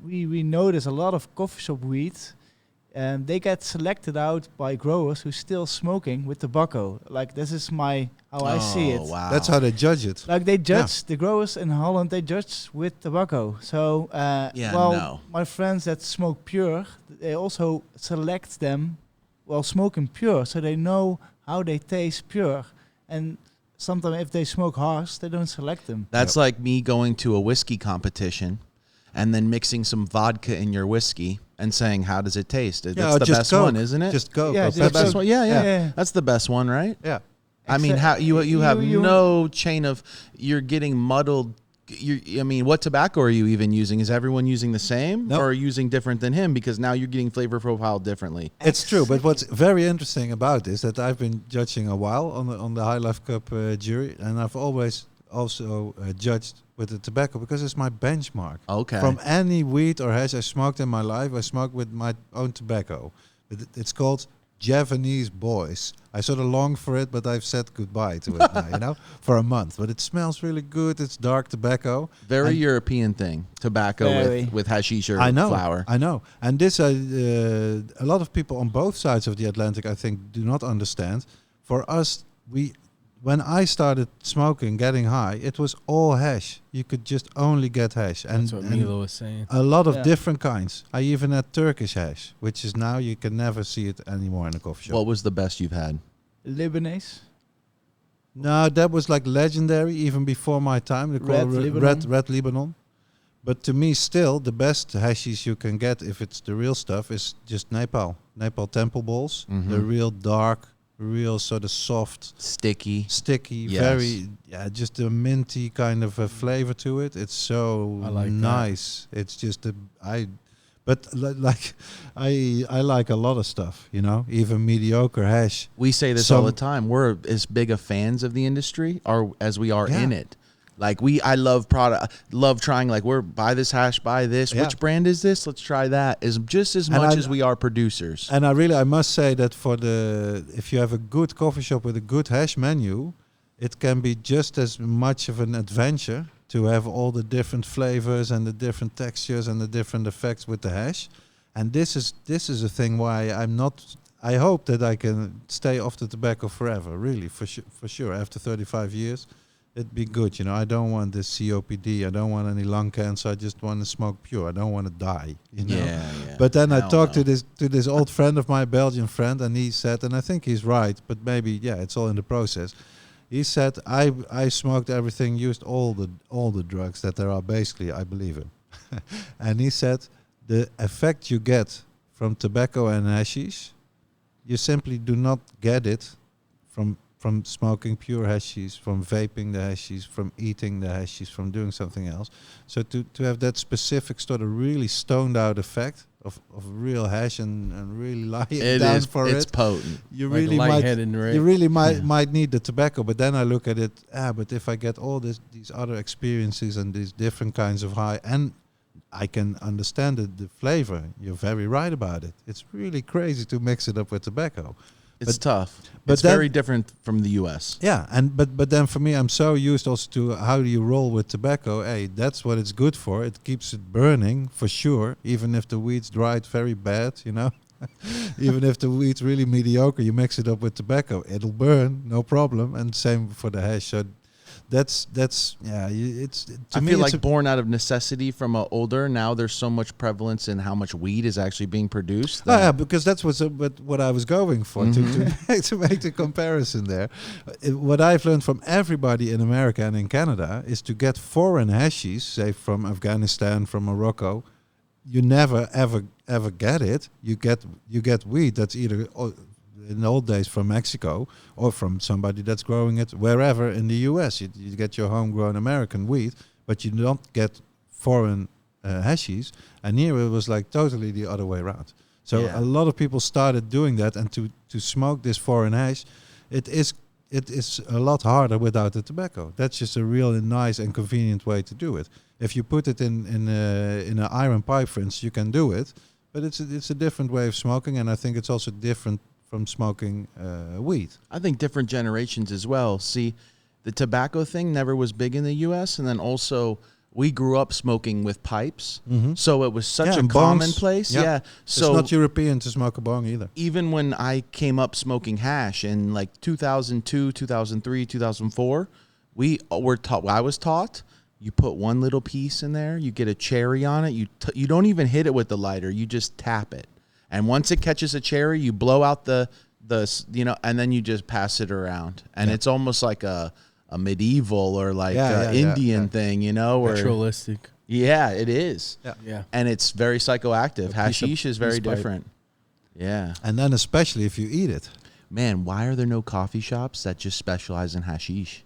we notice a lot of coffee shop weed. And they get selected out by growers who still smoking with tobacco. Like this is how I see it. Wow. That's how they judge it. Like they judge the growers in Holland. They judge with tobacco. So my friends that smoke pure, they also select them while smoking pure, so they know how they taste pure. And sometimes if they smoke harsh, they don't select them. That's like me going to a whiskey competition and then mixing some vodka in your whiskey and saying, how does it taste? That's the best Coke. one, isn't it? Just Coke. Yeah, or That's the best Pepsi. one. Yeah. Yeah. That's the best one, right? Yeah. I mean, how you have you- no chain of, you're getting muddled. I mean, what tobacco are you even using? Is everyone using the same Nope. or using different than him? Because now you're getting flavor profile differently. It's true, but what's very interesting about this that I've been judging a while on the High Life Cup jury, and I've always also judged with the tobacco because it's my benchmark. Okay. From any weed or hash I smoked in my life, I smoked with my own tobacco. It's called Javanese Boys. I sort of long for it, but I've said goodbye to it now, for a month. But it smells really good. It's dark tobacco. Very And- European thing, tobacco Very. with hashish or I know, flour. I know. And this, a lot of people on both sides of the Atlantic, I think, do not understand. For us, when I started smoking, getting high, it was all hash. You could just only get hash. And, That's what and Milo was saying. a lot of Yeah. different kinds. I even had Turkish hash, which is now you can never see it anymore in a coffee shop. What was the best you've had? Lebanese. No, that was like legendary even before my time. They call Red it Lebanon. Red Lebanon. But to me, still, the best hashish you can get, if it's the real stuff, is just Nepal. Nepal temple balls. Mhm. The real dark, real sort of soft, Sticky. sticky, Yes. very, just a minty kind of a flavor to it. It's so I like that. nice. It's just I like a lot of stuff, even mediocre hash. We say this all Some- the time. We're as big of fans of the industry as we are Yeah. in it. Like I love love trying. Like buy this hash, buy this. Yeah. Which brand is this? Let's try that. Is just as And much I- as we are producers. And I must say that if you have a good coffee shop with a good hash menu, it can be just as much of an adventure to have all the different flavors and the different textures and the different effects with the hash. And this is a thing why I hope that I can stay off the tobacco forever, really, for sure. After 35 years, it'd be good. I don't want this COPD. I don't want any lung cancer. I just want to smoke pure. I don't want to die. Yeah. But then I Hell talked no. to this old friend of mine, Belgian friend, and he said, and I think he's right, but maybe it's all in the process. He said, I smoked everything, used all the drugs that there are, basically. I believe him. And he said, the effect you get from tobacco and hashish, you simply do not get it from smoking pure hashish, from vaping the hashish, from eating the hashish, from doing something else. So to have that specific sort of really stoned out effect of real hash and really lie It down is. for It's it, potent. you Like really lightheaded, right? might need the tobacco. But then I look at it, but if I get all these other experiences and these different kinds of high, and I can understand the flavor. You're very right about it. It's really crazy to mix it up with tobacco. It's tough. but It's then- very different from the U.S. Yeah, but then for me, I'm so used also to how do you roll with tobacco. Hey, that's what it's good for. It keeps it burning for sure, even if the weed's dried very bad, Even if the weed's really mediocre, you mix it up with tobacco, it'll burn, no problem. And same for the hash. So it's to I me, feel it's like born out of necessity from older. Now there's so much prevalence in how much weed is actually being produced. Oh, yeah, because that's what I was going for, to make the comparison there. What I've learned from everybody in America and in Canada is to get foreign hashies, say from Afghanistan, from Morocco, you never ever get it. You get weed that's either in the old days from Mexico or from somebody that's growing it wherever in the US. You get your homegrown American weed, but you don't get foreign hashies. And here it was like totally the other way around. So Yeah. a lot of people started doing that, and to smoke this foreign hash, it is a lot harder without the tobacco. That's just a really nice and convenient way to do it. If you put it in an iron pipe, for instance, you can do it, but it's a different way of smoking, and I think it's also different from smoking weed. I think different generations as well. See, the tobacco thing never was big in the U.S., and then also we grew up smoking with pipes, so it was such a and bongs. commonplace. Yeah. So it's not European to smoke a bong either. even when I came up smoking hash in like 2002, 2003, 2004, we were taught. I was taught. You put one little piece in there, you get a cherry on it. You don't even hit it with the lighter. You just tap it, and once it catches a cherry, you blow out the and then you just pass it around, and it's almost like a medieval or like Indian thing, or Ritualistic. Yeah, it is. Yeah. And it's very psychoactive. Hashish is very different. Yeah. And then especially if you eat it. Man, why are there no coffee shops that just specialize in hashish?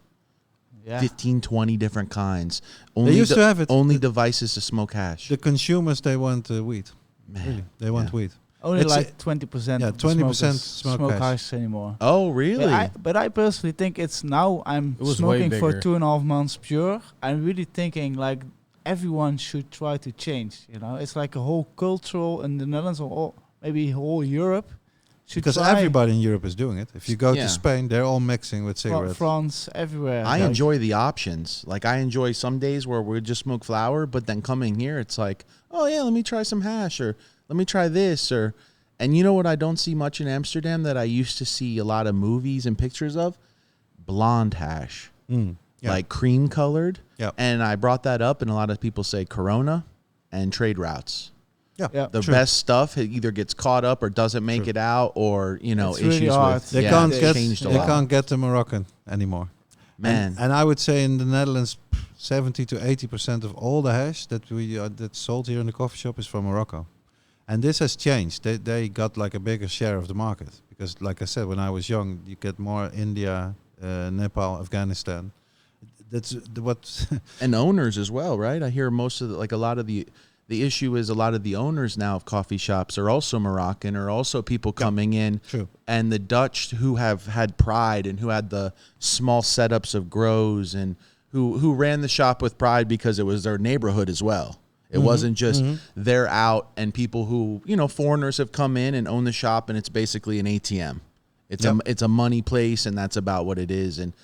Yeah. 15, 20 different kinds. They used to have it. Only devices to smoke hash. The consumers, they want weed. Man. Really, they want weed. Only It's like 20%. yeah, of 20% smokers smoke hash. hash anymore. Oh, really? But I personally think it's now I'm It was way smoking for bigger. 2.5 months pure. I'm really thinking like everyone should try to change. It's like a whole cultural in the Netherlands or maybe whole Europe should Because try. everybody in Europe is doing it. If you go Yeah. to Spain, they're all mixing with cigarettes. France, everywhere. I Like, enjoy the options. Like I enjoy some days where we just smoke flower, but then coming here, it's like, oh yeah, let me try some hash, or let me try this, and you know what I don't see much in Amsterdam that I used to see a lot of movies and pictures of? Blonde hash. Yeah. Like cream colored. Yeah. And I brought that up, and a lot of people say Corona and trade routes. Yeah. The True. best stuff, it either gets caught up or doesn't make True. it out, or It's issues really hard. with. They yeah, can't it's get changed a they lot. can't get the Moroccan anymore. Man, And I would say in the Netherlands, 70 to 80% of all the hash that that's sold here in the coffee shop is from Morocco. And this has changed. They got like a bigger share of the market because, like I said, when I was young, you get more India, Nepal, Afghanistan. That's what. and owners as well, right? I hear most of a lot of the issue is a lot of the owners now of coffee shops are also Moroccan, or also people coming in. True. And the Dutch who have had pride and who had the small setups of grows and who ran the shop with pride because it was their neighborhood as well. It wasn't just they're out and people who, foreigners have come in and own the shop, and it's basically an ATM. It's a money place, and that's about what it is. And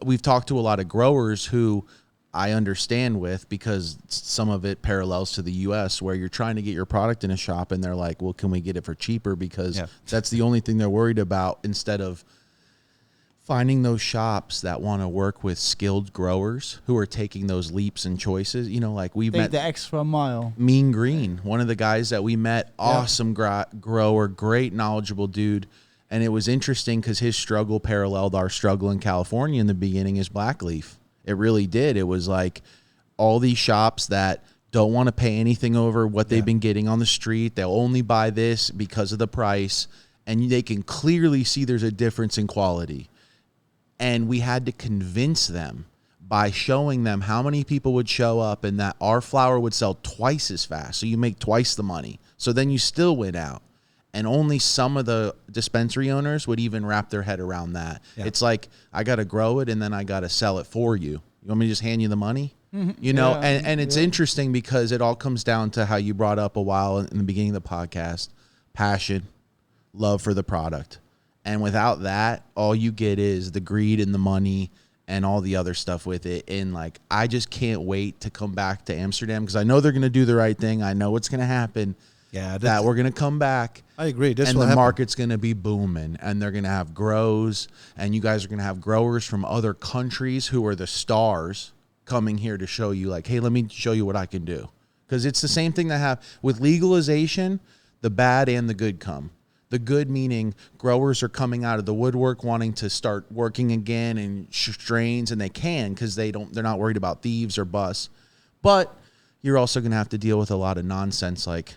we've talked to a lot of growers who I understand with, because some of it parallels to the US, where you're trying to get your product in a shop and they're like, well, can we get it for cheaper? Because that's the only thing they're worried about, instead of finding those shops that want to work with skilled growers who are taking those leaps and choices. Like we've take met the extra mile. Mean Green, one of the guys that we met, awesome grower, great knowledgeable dude. And it was interesting because his struggle paralleled our struggle in California in the beginning as BlackLeaf. It really did. It was like all these shops that don't want to pay anything over what they've been getting on the street. They'll only buy this because of the price. And they can clearly see there's a difference in quality. And we had to convince them by showing them how many people would show up and that our flower would sell twice as fast. So you make twice the money. So then you still win out. And only some of the dispensary owners would even wrap their head around that. Yeah. It's like, I got to grow it and then I got to sell it for you. You want me to just hand you the money? And it's interesting because it all comes down to how you brought up a while in the beginning of the podcast: passion, love for the product. And without that, all you get is the greed and the money and all the other stuff with it. And I just can't wait to come back to Amsterdam, because I know they're going to do the right thing. I know what's going to happen. Yeah, that we're going to come back. I agree. And the market's going to be booming, and they're going to have grows, and you guys are going to have growers from other countries who are the stars coming here to show you, hey, let me show you what I can do. Because it's the same thing that have with legalization, the bad and the good come. The good meaning growers are coming out of the woodwork wanting to start working again in strains, and they can because they're not worried about thieves or busts. But you're also going to have to deal with a lot of nonsense, like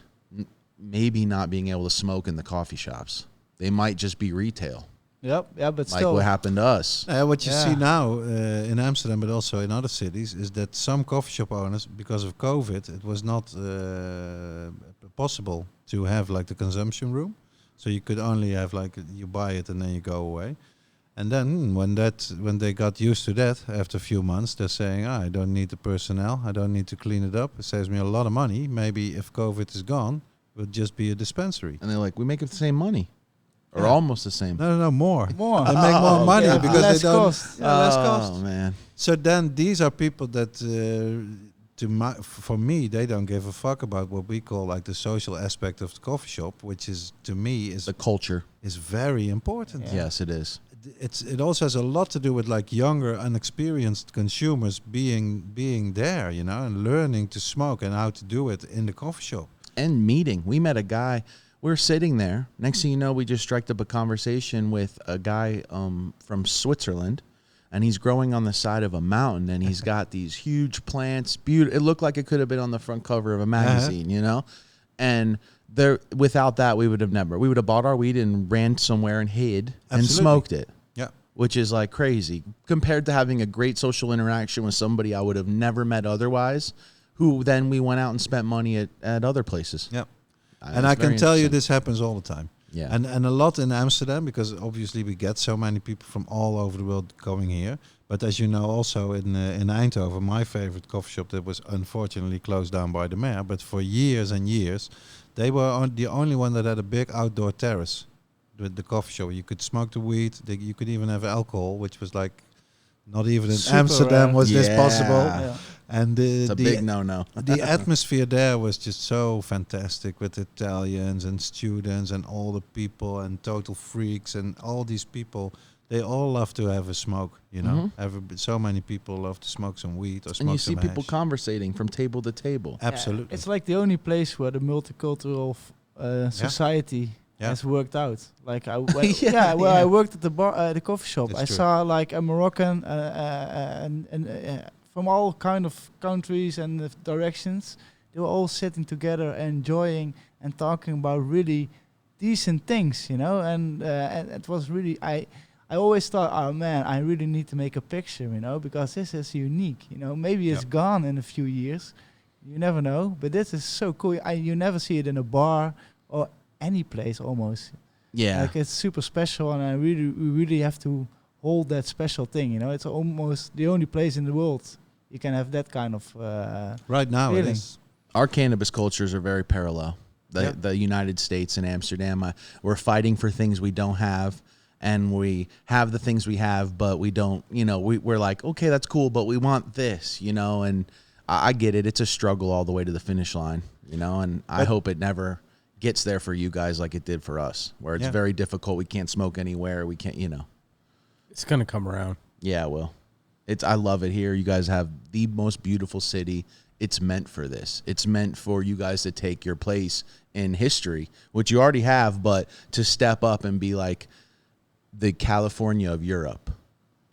maybe not being able to smoke in the coffee shops. They might just be retail. Yep, but like still. what happened to us. What you see now in Amsterdam, but also in other cities, is that some coffee shop owners, because of COVID, it was not possible to have the consumption room. So you could only have you buy it and then you go away. And then when they got used to that, after a few months, they're saying, I don't need the personnel. I don't need to clean it up. It saves me a lot of money. Maybe if COVID is gone, it would just be a dispensary. And they're like, we make the same money. Or Yeah. almost the same. No, more. More. They make more money yeah. because Less they don't. cost. Yeah, less Oh, cost. man. So then these are people that, for me, they don't give a fuck about what we call like the social aspect of the coffee shop, which is to me The culture. is very important. Yeah. Yes, it is. It also has a lot to do with like younger, unexperienced consumers being there, and learning to smoke and how to do it in the coffee shop. And meeting. We met a guy. We're sitting there. Next thing you know, we just struck up a conversation with a guy from Switzerland, and he's growing on the side of a mountain, and he's got these huge plants. Beautiful. It looked like it could have been on the front cover of a magazine, And without that, we would have bought our weed and ran somewhere and hid and Absolutely. smoked it. Yeah. Which is like crazy compared to having a great social interaction with somebody I would have never met otherwise, who then we went out and spent money at other places. Yeah. It's And I very can tell you interesting. this happens all the time. Yeah. And a lot in Amsterdam, because obviously we get so many people from all over the world coming here. But as you know, also in Eindhoven, my favorite coffee shop that was unfortunately closed down by the mayor. But for years and years, they were the only one that had a big outdoor terrace with the coffee shop. You could smoke the weed. You could even have alcohol, which was like not even in Super Amsterdam rare. was this Yeah. possible. Yeah. And It's a big no-no. the atmosphere there was just so fantastic with Italians and students and all the people and total freaks and all these people. They all love to have a smoke, So many people love to smoke some weed or smoke And you some see people hash. conversating from table to table. Absolutely. Yeah, it's like the only place where the multicultural society has worked out. Like I worked at the bar, the coffee shop. That's I true. saw like a Moroccan and from all kind of countries and directions. They were all sitting together, enjoying and talking about really decent things, And it was really I always thought, oh man, I really need to make a picture, because this is unique. Maybe it's gone in a few years. You never know, but this is so cool. You never see it in a bar or any place almost. Yeah. Like it's super special, and we really have to hold that special thing. It's almost the only place in the world you can have that kind of Right now it feeling. is. Our cannabis cultures are very parallel. Yeah. The United States and Amsterdam, we're fighting for things we don't have, and we have the things we have, but we don't, we're like, okay, that's cool, but we want this, and I get it. It's a struggle all the way to the finish line, and I hope it never gets there for you guys like it did for us, where it's very difficult. We can't smoke anywhere. We can't, It's gonna come around. Yeah, well, I love it here. You guys have the most beautiful city. It's meant for this. It's meant for you guys to take your place in history, which you already have, but to step up and be like the California of Europe,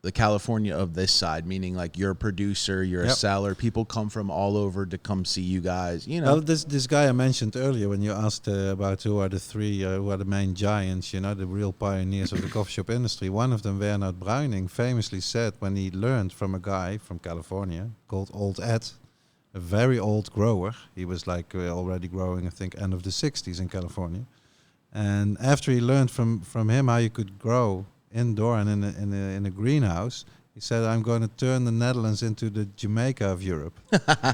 the California of this side, meaning like you're a producer, you're a seller. People come from all over to come see you guys, Well, this guy I mentioned earlier when you asked about who are the three, who are the main giants, the real pioneers of the coffee shop industry. One of them, Werner Bruining, famously said when he learned from a guy from California called Old Ed, a very old grower. He was like already growing, I think, end of the 60s in California. And after he learned from him how you could grow indoor and in a greenhouse, he said, I'm going to turn the Netherlands into the Jamaica of Europe.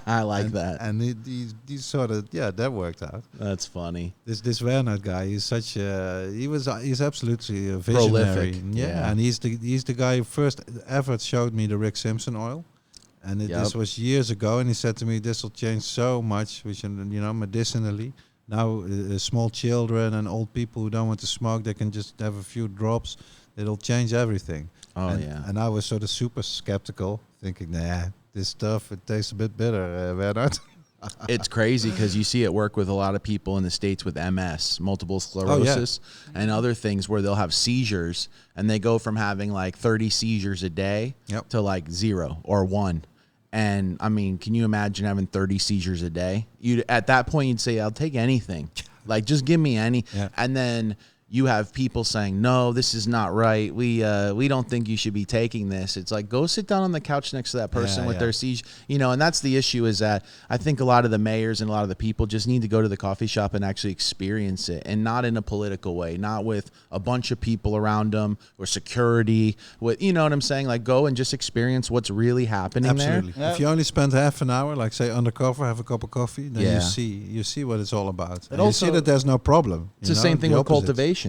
I like that. And he sort of, that worked out. That's funny. This Werner guy, he's such a, he's absolutely a visionary. Prolific. Yeah, and he's the guy who first ever showed me the Rick Simpson oil. And this was years ago, and he said to me, this will change so much, which, medicinally. Now, small children and old people who don't want to smoke, they can just have a few drops. It'll change everything. Oh, And I was sort of super skeptical, thinking, this stuff, it tastes a bit bitter, Werner. It's crazy because you see it work with a lot of people in the States with MS, multiple sclerosis, and other things where they'll have seizures, and they go from having like 30 seizures a day to like 0 or 1. And I mean, can you imagine having 30 seizures a day? At that point, you'd say, I'll take anything. Like, just give me any. Yeah. And then you have people saying, no, this is not right. We don't think you should be taking this. It's like, go sit down on the couch next to that person with their siege, and that's the issue, is that I think a lot of the mayors and a lot of the people just need to go to the coffee shop and actually experience it, and not in a political way, not with a bunch of people around them or security, with, you know what I'm saying? Like, go and just experience what's really happening Absolutely. there. If you only spend half an hour, like say undercover, have a cup of coffee, then you see what it's all about. And also, you see that there's no problem. It's the same thing with cultivations.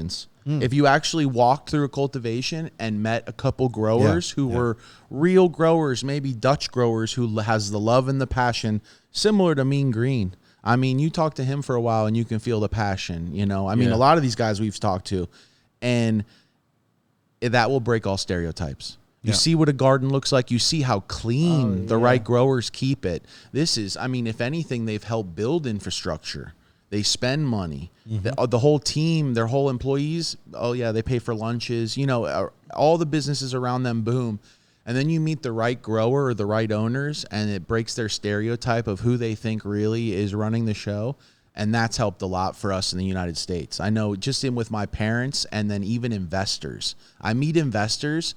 If you actually walked through a cultivation and met a couple growers who were real growers, maybe Dutch growers who has the love and the passion, similar to Mean Green. I mean, you talk to him for a while and you can feel the passion, I mean, a lot of these guys we've talked to, and that will break all stereotypes. You see what a garden looks like. You see how clean the right growers keep it. This is, I mean, if anything, they've helped build infrastructure. They spend money. The whole team, their whole employees, they pay for lunches. All the businesses around them boom. And then you meet the right grower or the right owners, and it breaks their stereotype of who they think really is running the show. And that's helped a lot for us in the United States. I know just with my parents, and then even investors. I meet investors,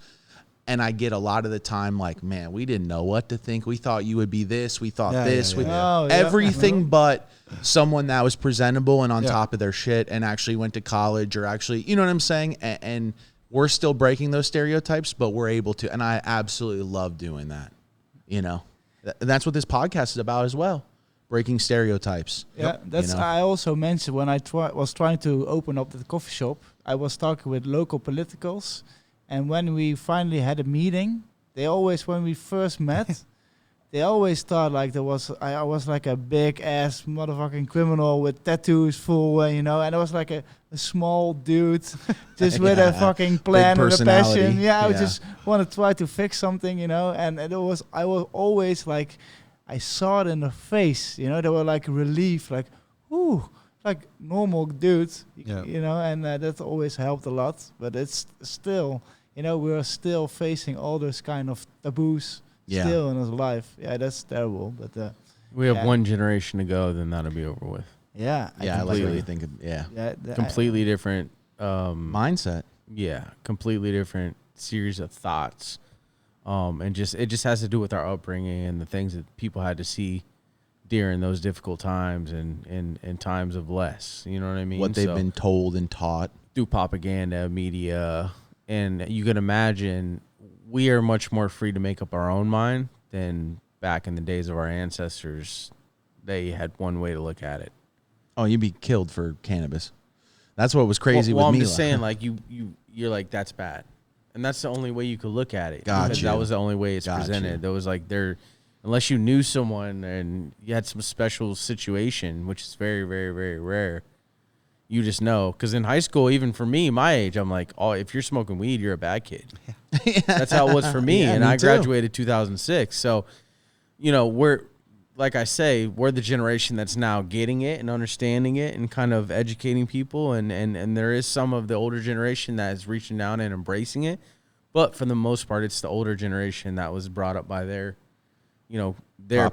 and I get a lot of the time like, man, we didn't know what to think. We thought you would be this. We thought this. Everything but someone that was presentable and on top of their shit and actually went to college, or actually, you know what I'm saying? And we're still breaking those stereotypes, but we're able to. And I absolutely love doing that. And that's what this podcast is about as well. Breaking stereotypes. Yeah, that's I also mentioned when I was trying to open up the coffee shop, I was talking with local politicals. And when we finally had a meeting, when we first met, they always thought like I was like a big ass motherfucking criminal with tattoos full, and I was like a small dude, just with a fucking plan and a passion. I just want to try to fix something, and I was always like, I saw it in the face, they were like relief, like, ooh, like normal dudes, and that always helped a lot. But it's still, we're still facing all those kind of taboos still in his life. Yeah, that's terrible. But we have one generation to go, then that'll be over with. Yeah, I like what you think of, completely different mindset. Yeah, completely different series of thoughts. And it just has to do with our upbringing and the things that people had to see during those difficult times and times of less. You know what I mean? What they've been told and taught through propaganda, media, and you can imagine we are much more free to make up our own mind than back in the days of our ancestors. They had one way to look at it. Oh, you'd be killed for cannabis. That's what was crazy with I'm Mila. just saying, like you're like, that's bad. And that's the only way you could look at it. Gotcha. That was the only way it's presented. There was like unless you knew someone and you had some special situation, which is very, very, very rare, you just know. Because in high school, even for me, my age, I'm like, oh, if you're smoking weed, you're a bad kid. That's how it was for me. And I graduated 2006. So, we're, like I say, we're the generation that's now getting it and understanding it and kind of educating people. And there is some of the older generation that is reaching down and embracing it. But for the most part, it's the older generation that was brought up by their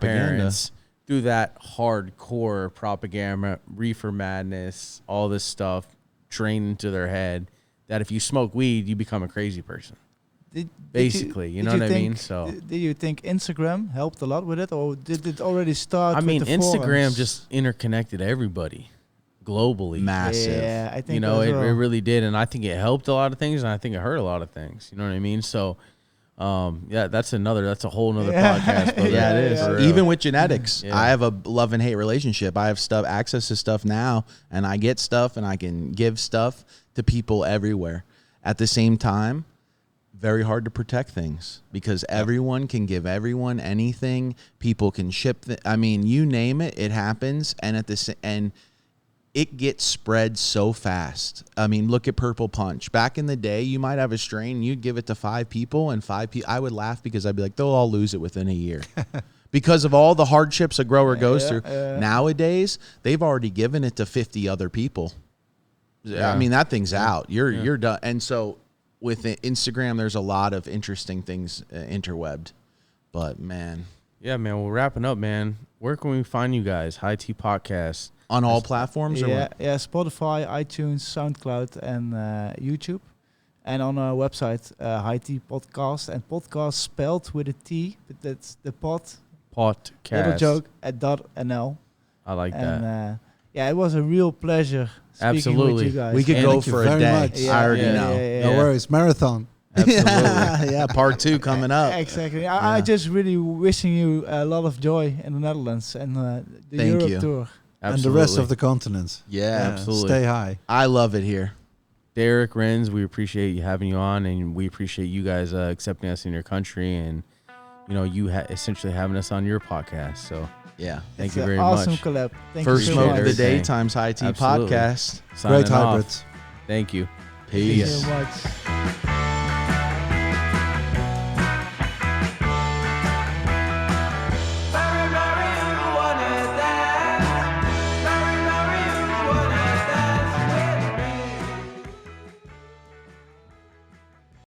parents through that hardcore propaganda, reefer madness, all this stuff trained into their head that if you smoke weed, you become a crazy person. Basically, you know what I mean? So, did you think Instagram helped a lot with it, or did it already start? I mean, with the Instagram forums? just interconnected everybody globally. Massive. Yeah, I think it really did, and I think it helped a lot of things, and I think it hurt a lot of things. You know what I mean? So, that's a whole nother podcast. Brother. Yeah, it is. For real. Even with genetics, Yeah. I have a love and hate relationship. I have access to stuff now, and I get stuff, and I can give stuff to people everywhere. At the same time, very hard to protect things because everyone can give everyone anything. People can ship. I mean, you name it, it happens, and it gets spread so fast. I mean, look at Purple Punch. Back in the day, you might have a strain, you'd give it to 5 people, and 5 people. I would laugh because I'd be like, they'll all lose it within a year. Because of all the hardships a grower goes through. Nowadays, they've already given it to 50 other people. Yeah. I mean, that thing's out. You're done. And so with Instagram, there's a lot of interesting things interwebbed. But, man. Yeah, man, we're wrapping up, man. Where can we find you guys? High Tea Potcast. On all platforms? Or Yeah, what? yeah, Spotify, iTunes, SoundCloud, and YouTube. And on our website, High Tea Podcast, and podcast spelled with a T, but that's the pot, little Podcast. joke, at .nl. I like And that. yeah, it was a real pleasure speaking Absolutely. with you guys. We could And go thank you for a very day. much. I already Yeah. know. No Yeah. worries. Marathon. Absolutely. Yeah, part 2 coming up. Exactly. Yeah. I just really wishing you a lot of joy in the Netherlands and the Thank Europe you. tour. And the rest of the continents. Yeah, Absolutely. Stay high. I love it here. Derek, Renz, we appreciate you having you on, and we appreciate you guys accepting us in your country, and you essentially having us on your podcast. So Yeah. thank It's you an very awesome much. collab. Thank First you so smoke much. of the day Everything. times High Tea Absolutely. Podcast. Signing Great off. hybrids. Thank you. Thank you Peace. so much.